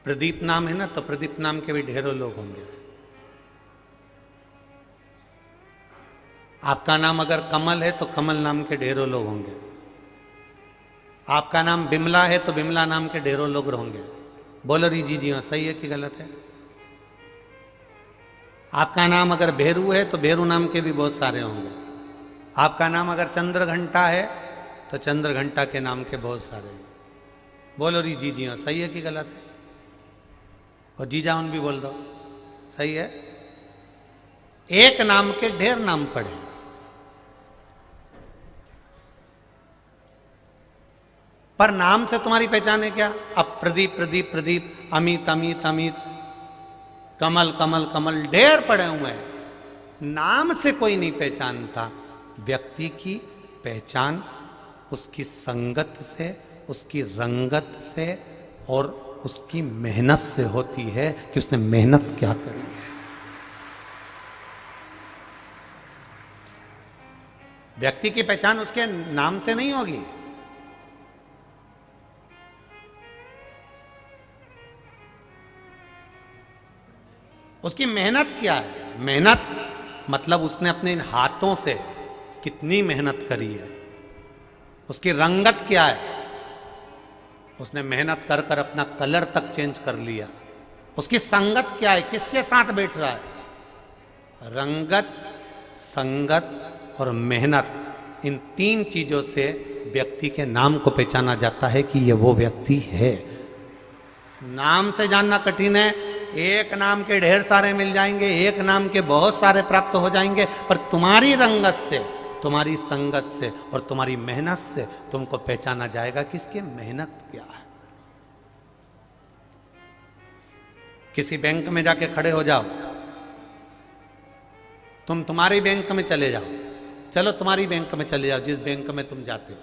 प्रदीप नाम है ना, तो प्रदीप नाम के भी ढेरों लोग होंगे। आपका नाम अगर कमल है तो कमल नाम के ढेरों लोग होंगे। आपका नाम बिमला है तो बिमला नाम के ढेरों लोग होंगे। बोलो री जी हाँ, सही है कि गलत है? आपका नाम अगर भेरू है तो भेरू नाम के भी बहुत सारे होंगे। आपका नाम अगर चंद्र घंटा है तो चंद्र घंटा के नाम के बहुत सारे हैं। बोलो री जी हाँ, सही है कि गलत है? और जी जाउन भी बोल दो, सही है। एक नाम के ढेर नाम पड़े, पर नाम से तुम्हारी पहचान है क्या? अब प्रदीप प्रदीप प्रदीप, अमित अमित अमित, कमल कमल कमल, ढेर पड़े हुए हैं। नाम से कोई नहीं पहचानता, व्यक्ति की पहचान उसकी संगत से, उसकी रंगत से और उसकी मेहनत से होती है कि उसने मेहनत क्या करी है। व्यक्ति की पहचान उसके नाम से नहीं होगी। उसकी मेहनत क्या है? मेहनत मतलब उसने अपने इन हाथों से कितनी मेहनत करी है। उसकी रंगत क्या है? उसने मेहनत कर कर अपना कलर तक चेंज कर लिया। उसकी संगत क्या है? किसके साथ बैठ रहा है? रंगत, संगत और मेहनत, इन तीन चीजों से व्यक्ति के नाम को पहचाना जाता है कि यह वो व्यक्ति है। नाम से जानना कठिन है। एक नाम के ढेर सारे मिल जाएंगे, एक नाम के बहुत सारे प्राप्त हो जाएंगे, पर तुम्हारी रंगत से, तुम्हारी संगत से और तुम्हारी मेहनत से तुमको पहचाना जाएगा कि इसकी मेहनत क्या है। किसी बैंक में जाके खड़े हो जाओ, तुम्हारी बैंक में चले जाओ, चलो तुम्हारी बैंक में चले जाओ, जिस बैंक में तुम जाते हो,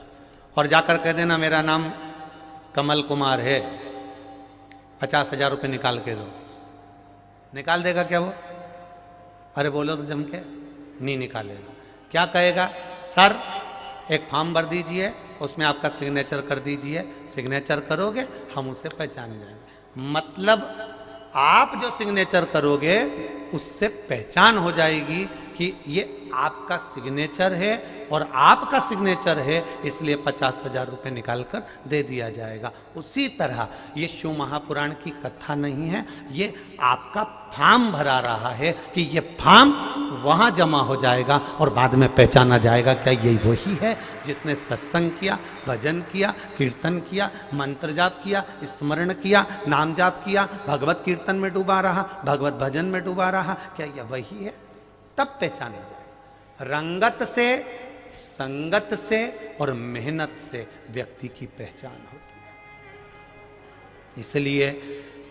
और जाकर कह देना मेरा नाम कमल कुमार है, 50,000 रुपये निकाल के दो। निकाल देगा क्या वो? अरे बोलो तो जम के, नहीं निकालेगा। क्या कहेगा? सर एक फॉर्म भर दीजिए, उसमें आपका सिग्नेचर कर दीजिए, सिग्नेचर करोगे हम उसे पहचान जाएंगे। मतलब आप जो सिग्नेचर करोगे उससे पहचान हो जाएगी कि ये आपका सिग्नेचर है और आपका सिग्नेचर है, इसलिए 50,000 रुपये निकाल कर दे दिया जाएगा। उसी तरह ये शिव महापुराण की कथा नहीं है, ये आपका फॉर्म भरा रहा है कि ये फॉर्म वहाँ जमा हो जाएगा और बाद में पहचाना जाएगा क्या यही वही है जिसने सत्संग किया, भजन किया, कीर्तन किया, मंत्र जाप किया, स्मरण किया, नाम जाप किया, भगवत कीर्तन में डूबा रहा, भगवत भजन में डूबा रहा, क्या यह वही है? तब पहचाना जाएगा। रंगत से, संगत से और मेहनत से व्यक्ति की पहचान होती है। इसलिए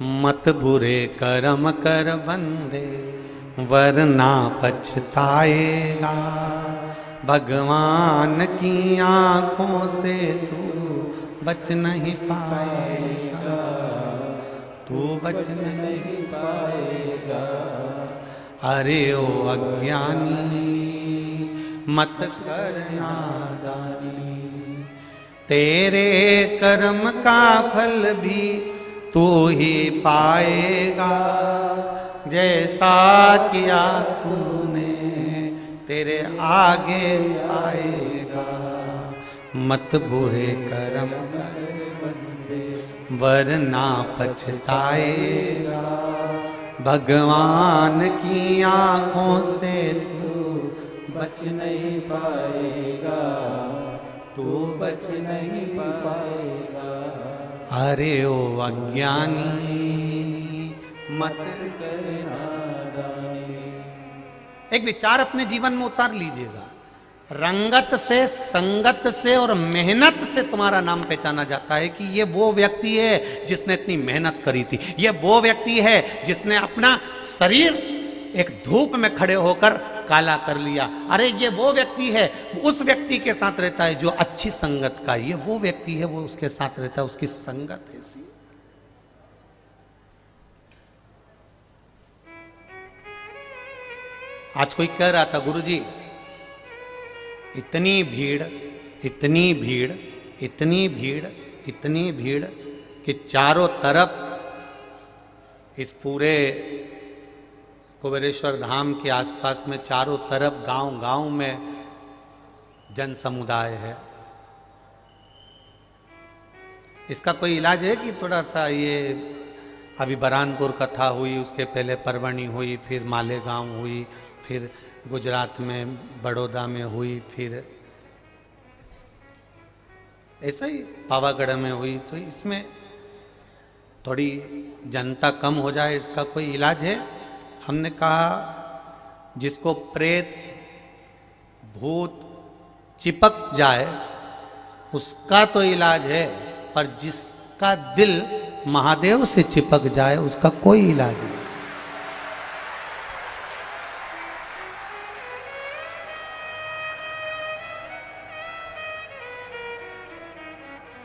मत बुरे कर्म कर बंदे वरना पछताएगा, भगवान की आंखों से तू बच नहीं पाएगा, तू बच नहीं पाएगा। अरे ओ अज्ञानी मत करना दानी, तेरे कर्म का फल भी तू ही पाएगा, जैसा किया तूने तेरे आगे आएगा। मत बुरे कर्म कर वरना पछताएगा, भगवान की आंखों से तू बच नहीं पाएगा, तू बच नहीं पाएगा। अरे ओ अज्ञानी मत करना दानी। एक विचार अपने जीवन में उतार लीजिएगा। रंगत से, संगत से और मेहनत से तुम्हारा नाम पहचाना जाता है कि ये वो व्यक्ति है जिसने इतनी मेहनत करी थी। ये वो व्यक्ति है जिसने अपना शरीर एक धूप में खड़े होकर काला कर लिया। अरे ये वो व्यक्ति है, उस व्यक्ति के साथ रहता है जो अच्छी संगत का, ये वो व्यक्ति है वो उसके साथ रहता है, उसकी संगत ऐसी। आज कोई कह रहा था गुरुजी इतनी भीड़, इतनी भीड़, इतनी भीड़, इतनी भीड़ कि चारों तरफ इस पूरे कुबेरेश्वर धाम के आसपास में चारों तरफ गांव-गांव में जन समुदाय है। इसका कोई इलाज है कि थोड़ा सा ये अभी बरानपुर कथा हुई, उसके पहले परवणी हुई, फिर मालेगांव हुई, फिर गुजरात में बड़ौदा में हुई, फिर ऐसा ही पावागढ़ में हुई, तो इसमें थोड़ी जनता कम हो जाए, इसका कोई इलाज है? हमने कहा जिसको प्रेत भूत चिपक जाए उसका तो इलाज है, पर जिसका दिल महादेव से चिपक जाए उसका कोई इलाज नहीं।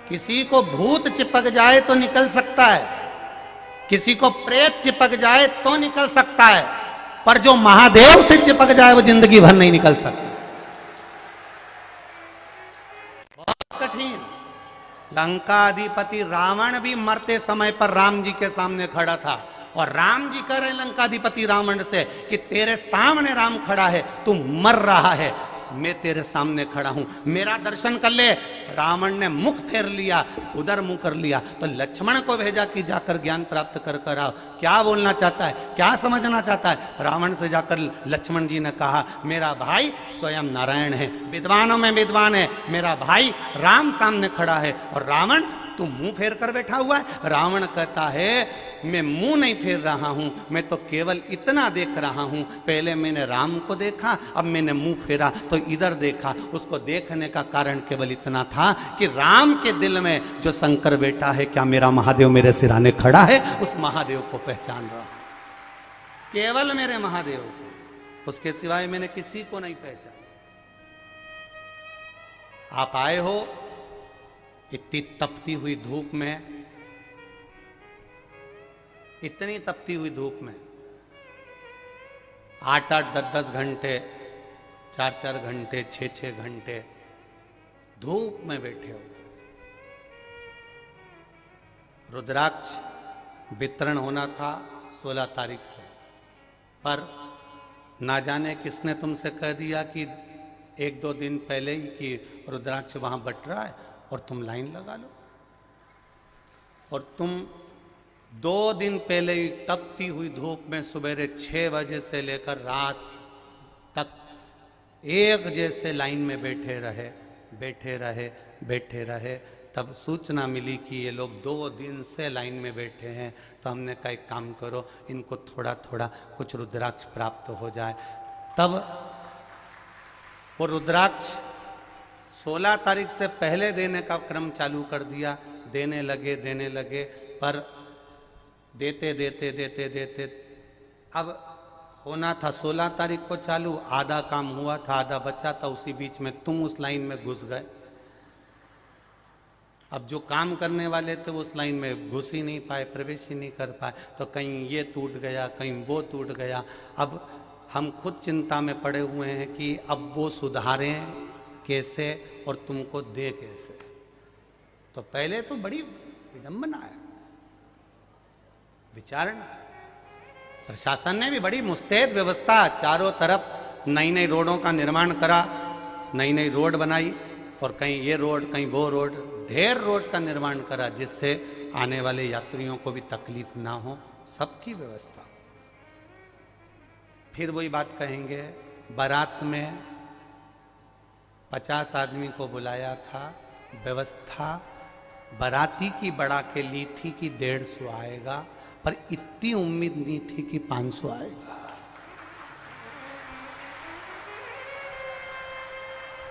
किसी को भूत चिपक जाए तो निकल सकता है, किसी को प्रेत चिपक जाए तो निकल सकता है, पर जो महादेव से चिपक जाए वो जिंदगी भर नहीं निकल सकता। बहुत कठिन। लंकाधिपति रावण भी मरते समय पर राम जी के सामने खड़ा था, और राम जी कह रहे लंकाधिपति रावण से कि तेरे सामने राम खड़ा है, तू मर रहा है, मैं तेरे सामने खड़ा हूं, मेरा दर्शन कर ले। रावण ने मुख फेर लिया, उधर मुंह कर लिया, तो लक्ष्मण को भेजा कि जाकर ज्ञान प्राप्त कर कर आओ। क्या बोलना चाहता है, क्या समझना चाहता है? रावण से जाकर लक्ष्मण जी ने कहा, मेरा भाई स्वयं नारायण है, विद्वानों में विद्वान है, मेरा भाई राम सामने खड़ा है। और रावण, तू मुंह फेर कर बैठा हुआ है? रावण कहता है, मैं मुंह नहीं फेर रहा हूं, मैं तो केवल इतना देख रहा हूं, पहले मैंने राम को देखा, अब मैंने मुंह फेरा तो इधर देखा। उसको देखने का कारण केवल इतना था कि राम के दिल में जो शंकर बेटा है, क्या मेरा महादेव मेरे सिराने खड़ा है, उस महादेव को पहचान रहा हूं, केवल मेरे महादेव को, उसके सिवाय मैंने किसी को नहीं पहचाना। आप आए हो इतनी तपती हुई धूप में, इतनी तपती हुई धूप में 8-8, 10-10 घंटे, 4-4 घंटे, 6-6 घंटे धूप में बैठे हो। रुद्राक्ष वितरण होना था 16 तारीख से, पर ना जाने किसने तुमसे कह दिया कि 1-2 दिन पहले ही कि रुद्राक्ष वहां बट रहा है और तुम लाइन लगा लो। और तुम 2 दिन पहले ही तपती हुई धूप में सुबह 6 बजे से लेकर रात तक एक जैसे लाइन में बैठे रहे, बैठे रहे, बैठे रहे। तब सूचना मिली कि ये लोग 2 दिन से लाइन में बैठे हैं, तो हमने कहा एक काम करो, इनको थोड़ा थोड़ा कुछ रुद्राक्ष प्राप्त हो जाए। तब वो रुद्राक्ष 16 तारीख से पहले देने का क्रम चालू कर दिया। देने लगे, पर देते देते देते देते अब होना था 16 तारीख को चालू, आधा काम हुआ था, आधा बचा था। उसी बीच में तुम उस लाइन में घुस गए। अब जो काम करने वाले थे वो उस लाइन में घुस ही नहीं पाए, प्रवेश ही नहीं कर पाए, तो कहीं ये टूट गया, कहीं वो टूट गया। अब हम खुद चिंता में पड़े हुए हैं कि अब वो सुधारें कैसे और तुमको दे कैसे। तो पहले तो बड़ी विडंबना है, विचारणा। प्रशासन ने भी बड़ी मुस्तैद व्यवस्था, चारों तरफ नई नई रोडों का निर्माण करा, नई नई रोड बनाई, और कहीं ये रोड, कहीं वो रोड, ढेर रोड का निर्माण करा, जिससे आने वाले यात्रियों को भी तकलीफ ना हो, सबकी व्यवस्था। फिर वही बात कहेंगे, बारात में 50 आदमी को बुलाया था, व्यवस्था बाराती की बढ़ा के ली थी कि 150 आएगा, पर इतनी उम्मीद नहीं थी कि 500 आएगा।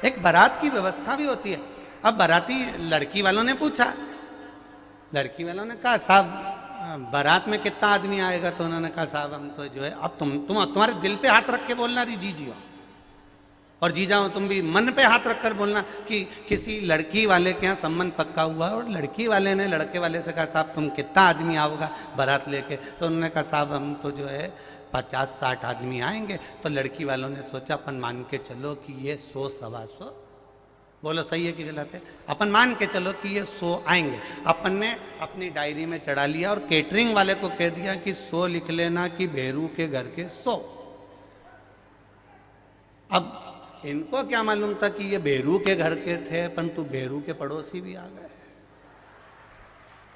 एक बारात की व्यवस्था भी होती है। अब बाराती लड़की वालों ने पूछा, लड़की वालों ने कहा साहब बारात में कितना आदमी आएगा? तो उन्होंने कहा साहब हम तो जो है, अब तुम्हारे दिल पे हाथ रख के बोलना रही जी जी हो, और जी जाओ तुम भी मन पे हाथ रखकर बोलना कि किसी लड़की वाले के यहाँ संबंध पक्का हुआ है। और लड़की वाले ने लड़के वाले से कहा साहब तुम कितना आदमी आओगा बारात लेके? तो उन्होंने कहा साहब हम तो जो है 50-60 आदमी आएंगे। तो लड़की वालों ने सोचा अपन मान के चलो कि ये 100-125, बोलो सही है कि गलत है? अपन मान के चलो कि ये 100 आएंगे। अपन ने अपनी डायरी में चढ़ा लिया और केटरिंग वाले को कह दिया कि 100 लिख लेना कि भेरू के घर के 100। अब इनको क्या मालूम था कि ये भेरू के घर के थे, परंतु भेरू के पड़ोसी भी आ गए।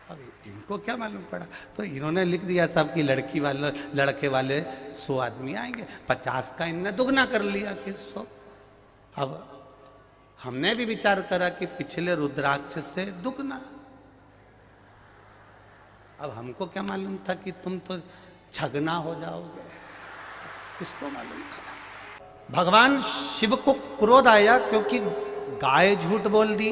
अब इनको क्या मालूम पड़ा, तो इन्होंने लिख दिया सब कि लड़की वाले लड़के वाले 100 आदमी आएंगे। 50 का इनने दुगना कर लिया कि 100। अब हमने भी विचार करा कि पिछले रुद्राक्ष से दुगना। अब हमको क्या मालूम था कि तुम तो छगना हो जाओगे, किसको मालूम था? भगवान शिव को क्रोध आया क्योंकि गाय झूठ बोल दी,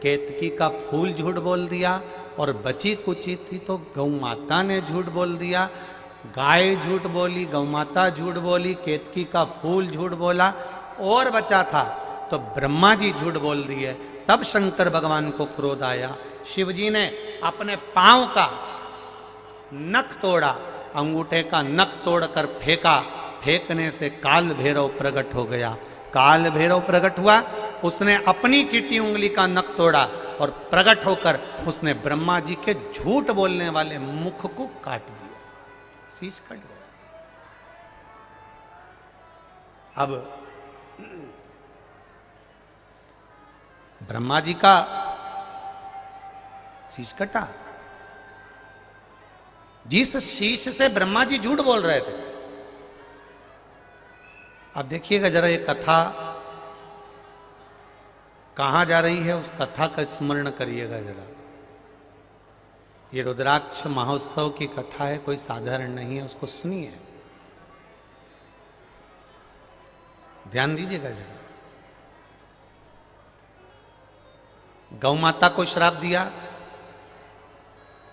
केतकी का फूल झूठ बोल दिया, और बची कुची थी तो गौ माता ने झूठ बोल दिया। गाय झूठ बोली, गौ माता झूठ बोली, केतकी का फूल झूठ बोला, और बचा था तो ब्रह्मा जी झूठ बोल दिए। तब शंकर भगवान को क्रोध आया। शिव जी ने अपने पांव का नख तोड़ा, अंगूठे का नख तोड़कर फेंका। फेंकने से काल भैरव प्रकट हो गया। काल भैरव प्रकट हुआ, उसने अपनी चिट्टी उंगली का नख तोड़ा और प्रकट होकर उसने ब्रह्मा जी के झूठ बोलने वाले मुख को काट दिया, शीश कट गया। अब ब्रह्मा जी का शीश कटा। जिस शीश से ब्रह्मा जी झूठ बोल रहे थे। अब देखिएगा जरा ये कथा कहां जा रही है, उस कथा का स्मरण करिएगा जरा। ये रुद्राक्ष महोत्सव की कथा है, कोई साधारण नहीं है, उसको सुनिए, ध्यान दीजिएगा जरा। गौ माता को श्राप दिया,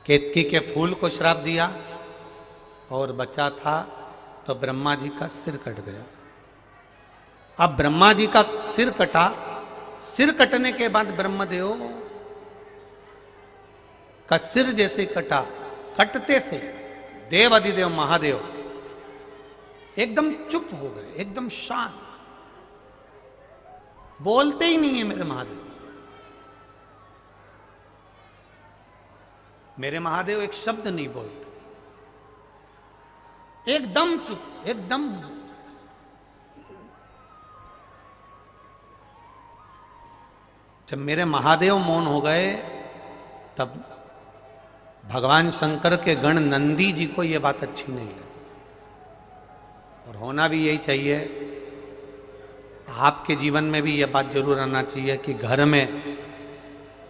केतकी के फूल को श्राप दिया और बचा था तो ब्रह्मा जी का सिर कट गया। अब ब्रह्मा जी का सिर कटा, सिर कटने के बाद ब्रह्मदेव का सिर जैसे कटा, कटते से देव अधिदेव महादेव एकदम चुप हो गए, एकदम शांत, बोलते ही नहीं है मेरे महादेव। मेरे महादेव एक शब्द नहीं बोलते, एकदम चुप, एकदम। जब मेरे महादेव मौन हो गए तब भगवान शंकर के गण नंदी जी को यह बात अच्छी नहीं लगी। और होना भी यही चाहिए, आपके जीवन में भी यह बात जरूर आना चाहिए कि घर में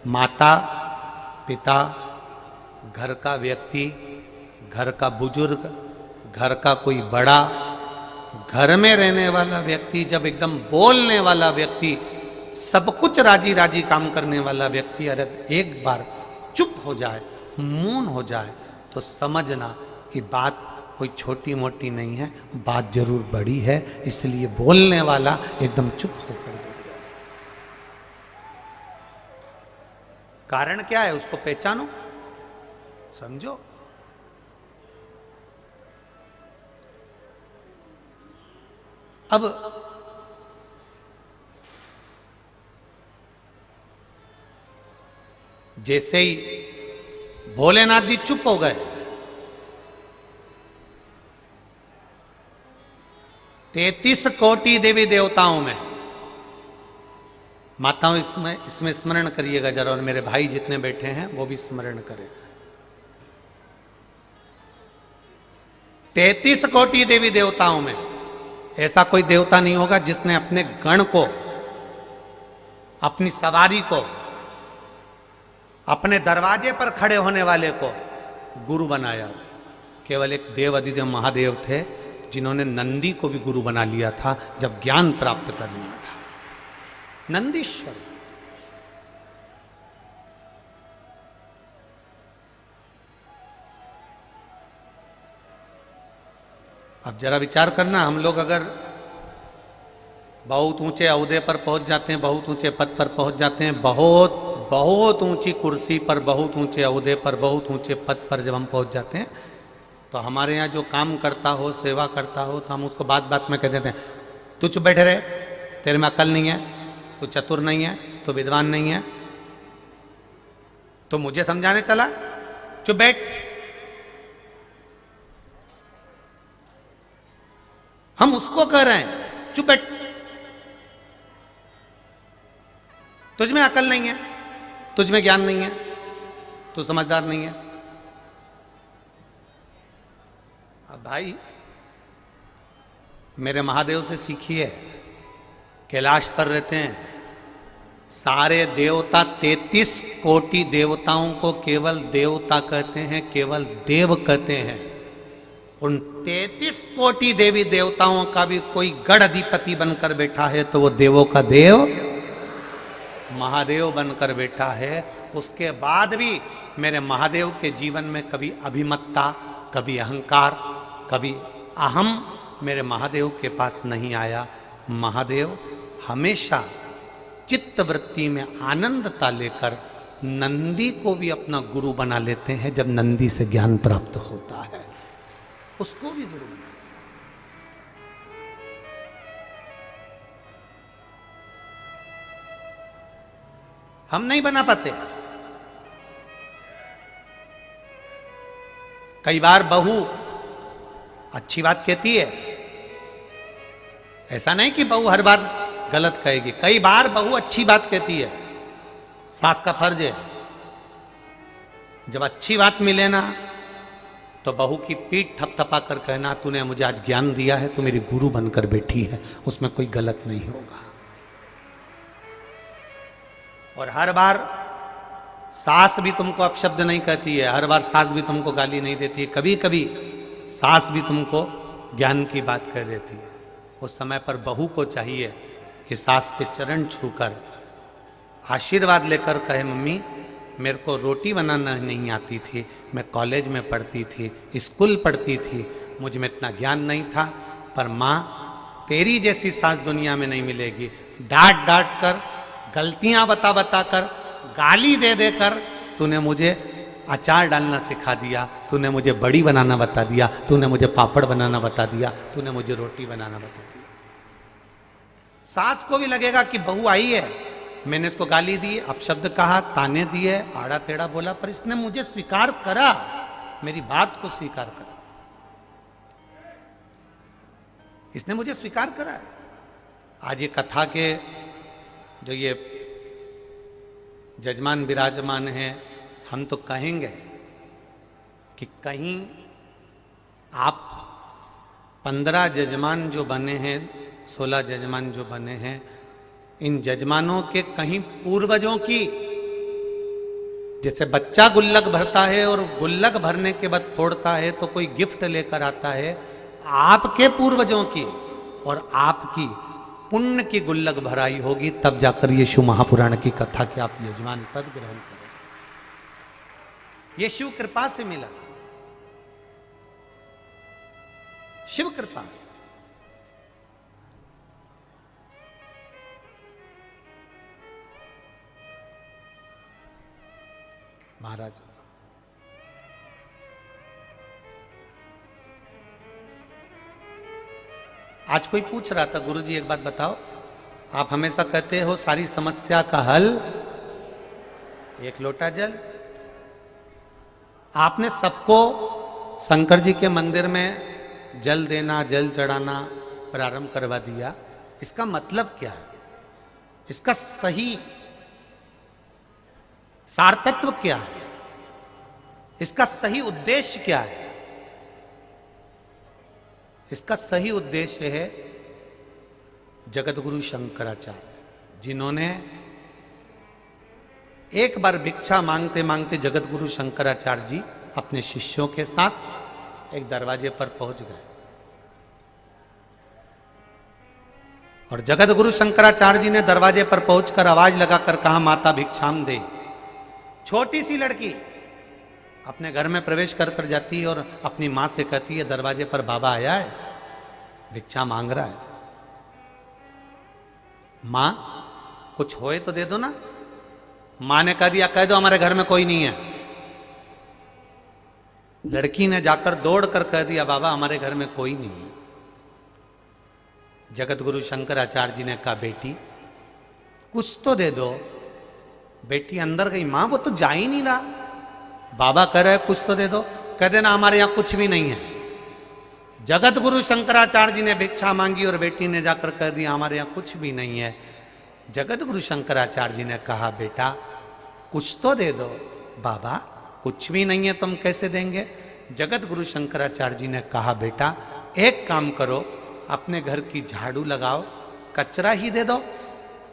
माता पिता, घर का व्यक्ति, घर का बुजुर्ग, घर का कोई बड़ा, घर में रहने वाला व्यक्ति, जब एकदम बोलने वाला व्यक्ति, सब कुछ राजी राजी काम करने वाला व्यक्ति अरे एक बार चुप हो जाए, मौन हो जाए, तो समझना कि बात कोई छोटी मोटी नहीं है, बात जरूर बड़ी है। इसलिए बोलने वाला एकदम चुप होकर बैठ गया। कारण क्या है, उसको पहचानो, समझो। अब जैसे ही भोलेनाथ जी चुप हो गए, 33 कोटि देवी देवताओं में, माताओं इसमें स्मरण करिएगा जरा, और मेरे भाई जितने बैठे हैं वो भी स्मरण करें। 33 कोटि देवी देवताओं में ऐसा कोई देवता नहीं होगा जिसने अपने गण को, अपनी सवारी को, अपने दरवाजे पर खड़े होने वाले को गुरु बनाया। केवल एक देव अधिदेव महादेव थे जिन्होंने नंदी को भी गुरु बना लिया था जब ज्ञान प्राप्त करना था, नंदीश्वर। अब जरा विचार करना, हम लोग अगर बहुत ऊंचे ओहदे पर पहुंच जाते हैं, बहुत ऊंचे पद पर पहुंच जाते हैं, बहुत बहुत ऊंची कुर्सी पर, बहुत ऊंचे ओहदे पर, बहुत ऊंचे पद पर जब हम पहुंच जाते हैं, तो हमारे यहाँ जो काम करता हो, सेवा करता हो, तो हम उसको बात बात में कह देते हैं, तू चुप बैठे रहे, तेरे में अकल नहीं है, तू चतुर नहीं है, तू विद्वान नहीं है, तो मुझे समझाने चला, चुप बैठ। हम उसको कह रहे हैं चुप बैठ, तुझ में अकल नहीं है, तुझ में ज्ञान नहीं है, तू समझदार नहीं है। अब भाई मेरे महादेव से सीखिए, कैलाश पर रहते हैं, सारे देवता 33 कोटि देवताओं को केवल देवता कहते हैं, केवल देव कहते हैं। उन 33 कोटि देवी देवताओं का भी कोई गढ़ अधिपति बनकर बैठा है तो वो देवों का देव महादेव बनकर बैठा है। उसके बाद भी मेरे महादेव के जीवन में कभी अभिमत्ता, कभी अहंकार, कभी अहम मेरे महादेव के पास नहीं आया। महादेव हमेशा चित्त वृत्ति में आनंदता लेकर नंदी को भी अपना गुरु बना लेते हैं। जब नंदी से ज्ञान प्राप्त होता है उसको भी गुरु बनाते हैं। हम नहीं बना पाते। कई बार बहू अच्छी बात कहती है, ऐसा नहीं कि बहू हर बार गलत कहेगी, कई बार बहू अच्छी बात कहती है। सास का फर्ज है जब अच्छी बात मिले ना तो बहू की पीठ थपथपा कर कहना तूने मुझे आज ज्ञान दिया है, तू मेरी गुरु बनकर बैठी है, उसमें कोई गलत नहीं होगा। और हर बार सास भी तुमको अपशब्द नहीं कहती है, हर बार सास भी तुमको गाली नहीं देती है, कभी कभी सास भी तुमको ज्ञान की बात कह देती है। उस समय पर बहू को चाहिए कि सास के चरण छूकर आशीर्वाद लेकर कहे मम्मी मेरे को रोटी बनाना नहीं आती थी, मैं कॉलेज में पढ़ती थी, स्कूल पढ़ती थी, मुझ में इतना ज्ञान नहीं था, पर माँ तेरी जैसी सास दुनिया में नहीं मिलेगी। डांट डांट कर, गलतियां बता बता कर, गाली दे देकर तूने मुझे अचार डालना सिखा दिया, तूने मुझे बड़ी बनाना बता दिया, तूने मुझे पापड़ बनाना बता दिया, तूने मुझे रोटी बनाना बता दिया। सास को भी लगेगा कि बहू आई है, मैंने इसको गाली दी, अपशब्द कहा, ताने दिए, आड़ा टेढ़ा बोला, पर इसने मुझे स्वीकार करा, मेरी बात को स्वीकार करा, इसने मुझे स्वीकार करा। आज ये कथा के जो ये जजमान विराजमान हैं, हम तो कहेंगे कि कहीं आप 15 जजमान जो बने हैं, 16 जजमान जो बने हैं, इन जजमानों के कहीं पूर्वजों की, जैसे बच्चा गुल्लक भरता है और गुल्लक भरने के बाद फोड़ता है तो कोई गिफ्ट लेकर आता है, आपके पूर्वजों की और आपकी पुण्य की गुल्लक भराई होगी, तब जाकर ये शिव महापुराण की कथा के आप यजमान पद ग्रहण करें। ये शिव कृपा से मिला, शिव कृपा से। महाराज आज कोई पूछ रहा था, गुरुजी एक बात बताओ, आप हमेशा कहते हो सारी समस्या का हल एक लोटा जल। आपने सबको शंकर जी के मंदिर में जल देना, जल चढ़ाना प्रारंभ करवा दिया, इसका मतलब क्या है? इसका सही सारतत्व क्या है? इसका सही उद्देश्य क्या है? इसका सही उद्देश्य है जगत गुरु शंकराचार्य, जिन्होंने एक बार भिक्षा मांगते मांगते जगत गुरु शंकराचार्य जी अपने शिष्यों के साथ एक दरवाजे पर पहुंच गए और जगत गुरु शंकराचार्य जी ने दरवाजे पर पहुंचकर आवाज लगाकर कहा, माता भिक्षाम दे। छोटी सी लड़की अपने घर में प्रवेश कर कर जाती है और अपनी मां से कहती है, दरवाजे पर बाबा आया है, भिक्षा मांग रहा है, मां कुछ होए तो दे दो ना। मां ने कह दिया, कह दो हमारे घर में कोई नहीं है। लड़की ने जाकर दौड़ कर कह दिया, बाबा हमारे घर में कोई नहीं है। जगत गुरु शंकराचार्य जी ने कहा, बेटी कुछ तो दे दो। बेटी अंदर गई, मां वो तो जा ही नहीं रहा, बाबा कह रहे कुछ तो दे दो। कह देना हमारे यहां कुछ भी नहीं है। जगत गुरु शंकराचार्य जी ने भिक्षा मांगी और बेटी ने जाकर कह दिया, हमारे यहां कुछ भी नहीं है। जगत गुरु शंकराचार्य जी ने कहा, बेटा कुछ तो दे दो। बाबा कुछ भी नहीं है, तुम कैसे देंगे? जगत गुरु शंकराचार्य जी ने कहा, बेटा एक काम करो, अपने घर की झाड़ू लगाओ, कचरा ही दे दो।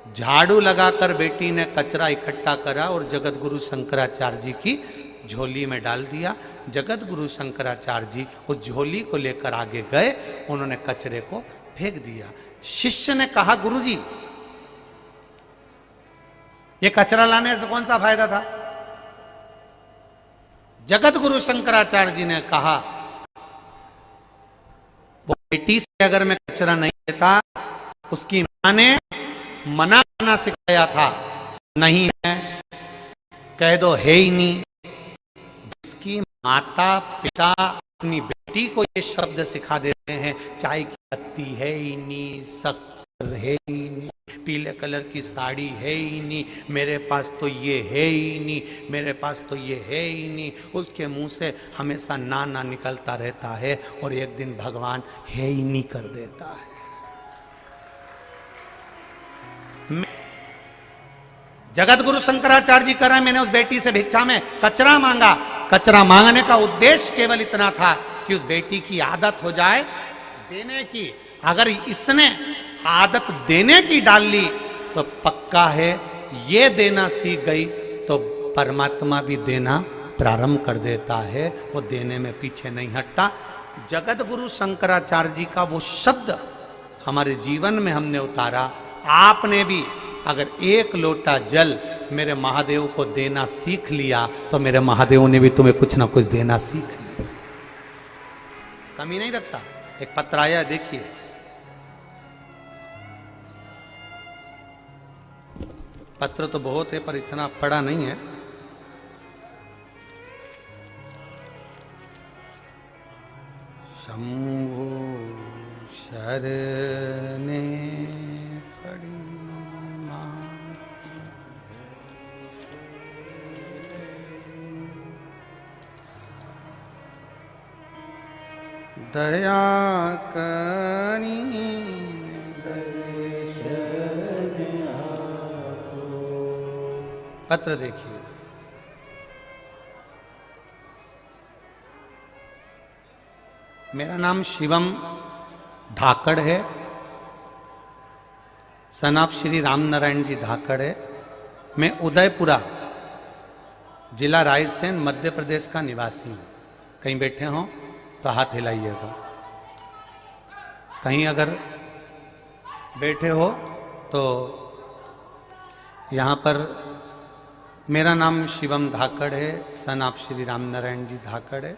झाड़ू लगाकर बेटी ने कचरा इकट्ठा करा और जगत गुरु शंकराचार्य जी की झोली में डाल दिया। जगत गुरु शंकराचार्य जी उस झोली को लेकर आगे गए, उन्होंने कचरे को फेंक दिया। शिष्य ने कहा, गुरुजी ये कचरा लाने से कौन सा फायदा था? जगत गुरु शंकराचार्य जी ने कहा, वो बेटी से अगर मैं कचरा नहीं लेता, उसकी मां ने मना ना सिखाया था, नहीं है कह दो है ही नहीं। जिसकी माता पिता अपनी बेटी को ये शब्द सिखा देते हैं, चाय की पत्ती है ही नहीं, शक्कर है ही नहीं, पीले कलर की साड़ी है ही नहीं, मेरे पास तो ये है ही नहीं, मेरे पास तो ये है ही नहीं, उसके मुंह से हमेशा ना ना निकलता रहता है और एक दिन भगवान है ही नहीं कर देता है। जगत गुरु शंकराचार्य जी कह रहे हैं, मैंने उस बेटी से भिक्षा में कचरा मांगा। कचरा मांगने का उद्देश्य केवल इतना था कि उस बेटी की आदत हो जाए देने की। अगर इसने आदत देने की डाल ली तो पक्का है ये देना सीख गई तो परमात्मा भी देना प्रारंभ कर देता है, वो देने में पीछे नहीं हटता। जगत गुरु शंकराचार्य जी का वो शब्द हमारे जीवन में हमने उतारा। आपने भी अगर एक लोटा जल मेरे महादेव को देना सीख लिया तो मेरे महादेव ने भी तुम्हें कुछ ना कुछ देना सीख लिया, कमी नहीं रखता। एक पत्र आया, देखिए, पत्र तो बहुत है पर इतना पढ़ा नहीं है। शंभु शरणे पड़ी दया करी पत्र देखिए। मेरा नाम शिवम धाकड़ है, सन ऑफ श्री राम नारायण जी धाकड़ है। मैं उदयपुरा जिला रायसेन मध्य प्रदेश का निवासी हूँ। कहीं बैठे हों तो हाथ हिलाइएगा, कहीं अगर बैठे हो तो। यहाँ पर मेरा नाम शिवम धाकड़ है, सन ऑफ श्री राम नारायण जी धाकड़ है।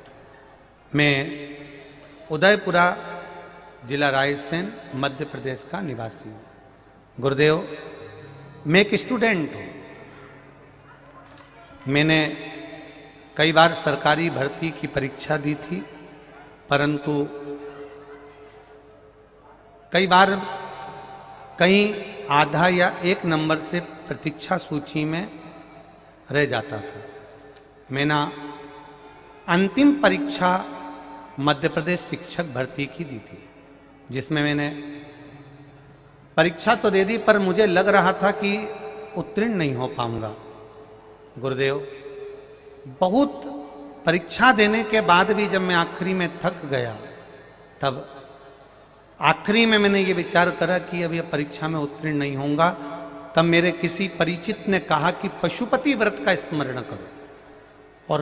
मैं उदयपुरा जिला रायसेन मध्य प्रदेश का निवासी हूँ। गुरुदेव, मैं एक स्टूडेंट हूँ। मैंने कई बार सरकारी भर्ती की परीक्षा दी थी, परंतु कई बार कहीं आधा या एक नंबर से प्रतीक्षा सूची में रह जाता था। मैंने अंतिम परीक्षा मध्य प्रदेश शिक्षक भर्ती की दी थी, जिसमें मैंने परीक्षा तो दे दी पर मुझे लग रहा था कि उत्तीर्ण नहीं हो पाऊंगा। गुरुदेव, बहुत परीक्षा देने के बाद भी जब मैं आखिरी में थक गया, तब आखिरी में मैंने ये विचार करा कि अब ये परीक्षा में उत्तीर्ण नहीं होऊंगा। तब मेरे किसी परिचित ने कहा कि पशुपति व्रत का स्मरण करो, और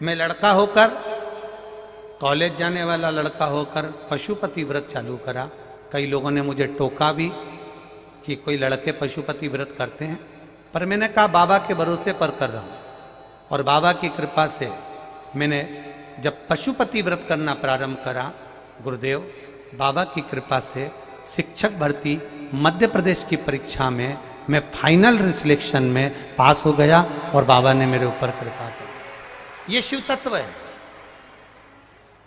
मैं लड़का होकर, कॉलेज जाने वाला लड़का होकर पशुपति व्रत चालू करा। कई लोगों ने मुझे टोका भी कि कोई लड़के पशुपति व्रत करते हैं, पर मैंने कहा बाबा के भरोसे पर कर रहा हूँ। और बाबा की कृपा से मैंने जब पशुपति व्रत करना प्रारंभ करा, गुरुदेव, बाबा की कृपा से शिक्षक भर्ती मध्य प्रदेश की परीक्षा में मैं फाइनल सिलेक्शन में पास हो गया और बाबा ने मेरे ऊपर कृपा की। ये शिव तत्व है।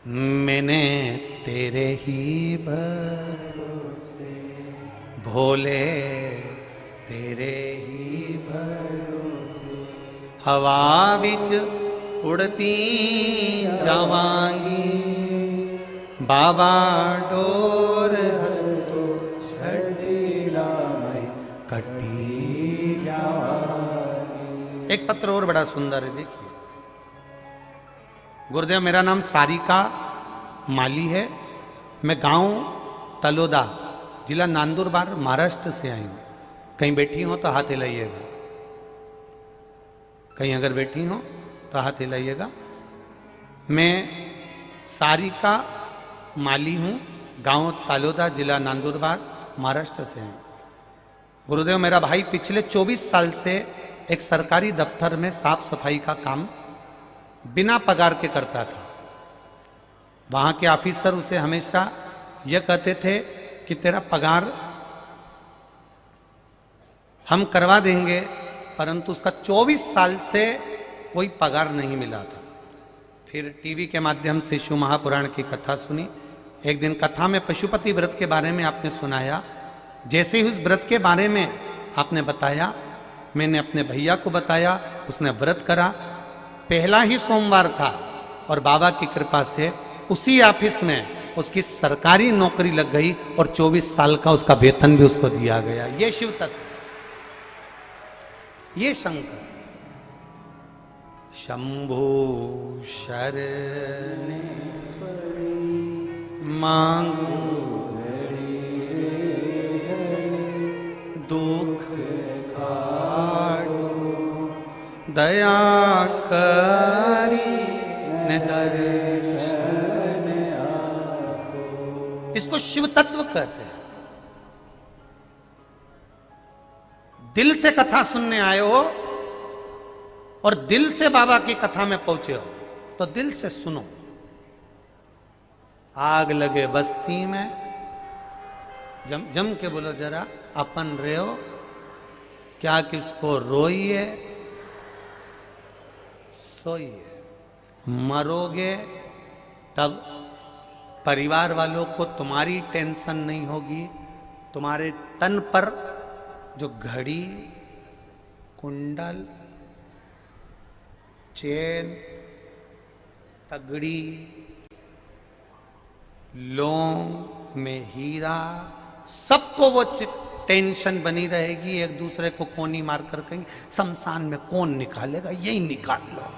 मैंने तेरे ही भरोसे भोले, तेरे ही भरोसे हवा बिच उड़ती जावांगी, बाबा डोर हतो छड़ीला में कटी जावांगी। एक पत्र और बड़ा सुंदर है, देखिए। गुरुदेव, मेरा नाम सारिका माली है। मैं गांव तलोदा, जिला नंदुरबार, महाराष्ट्र से आई हूँ। कहीं बैठी हो तो हाथ हिलाइएगा, कहीं अगर बैठी हो तो हाथ हिलाइएगा। मैं सारिका माली हूँ, गांव तालोदा, जिला नंदुरबार, महाराष्ट्र से हूँ। गुरुदेव, मेरा भाई पिछले 24 साल से एक सरकारी दफ्तर में साफ सफाई का काम बिना पगार के करता था। वहाँ के ऑफिसर उसे हमेशा यह कहते थे कि तेरा पगार हम करवा देंगे, परंतु उसका 24 साल से कोई पगार नहीं मिला था। फिर टीवी के माध्यम से शिव महापुराण की कथा सुनी। एक दिन कथा में पशुपति व्रत के बारे में आपने सुनाया। जैसे ही उस व्रत के बारे में आपने बताया, मैंने अपने भैया को बताया, उसने व्रत करा। पहला ही सोमवार था और बाबा की कृपा से उसी ऑफिस में उसकी सरकारी नौकरी लग गई और 24 साल का उसका वेतन भी उसको दिया गया। ये शिव तत्व, ये शंकर। शंभु शरण मांगू दुख काटो, दया करी न दर्शन आपो। इसको शिव तत्व कहते हैं। दिल से कथा सुनने आए हो और दिल से बाबा की कथा में पहुंचे हो तो दिल से सुनो। आग लगे बस्ती में, जम के बोलो जरा, अपन रहो क्या कि उसको रोइए सोइए। मरोगे तब परिवार वालों को तुम्हारी टेंशन नहीं होगी। तुम्हारे तन पर जो घड़ी, कुंडल, चेन, तगड़ी, लौंग में हीरा, सबको वो टेंशन बनी रहेगी। एक दूसरे को कोनी मार कर कहेंगे शमशान में कौन निकालेगा, यही निकाल लो।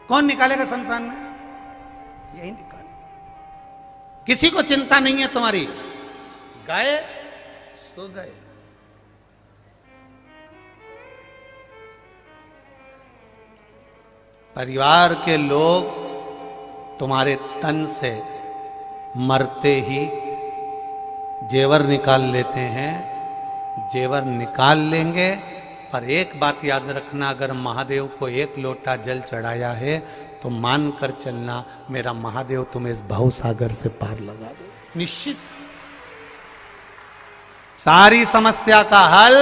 कौन निकालेगा शमशान में, यही निकाल। किसी को चिंता नहीं है तुम्हारी। गए सो गए। परिवार के लोग तुम्हारे तन से मरते ही जेवर निकाल लेते हैं। जेवर निकाल लेंगे, पर एक बात याद रखना, अगर महादेव को एक लोटा जल चढ़ाया है तो मान कर चलना, मेरा महादेव तुम्हें इस भव सागर से पार लगा दे। निश्चित सारी समस्या का हल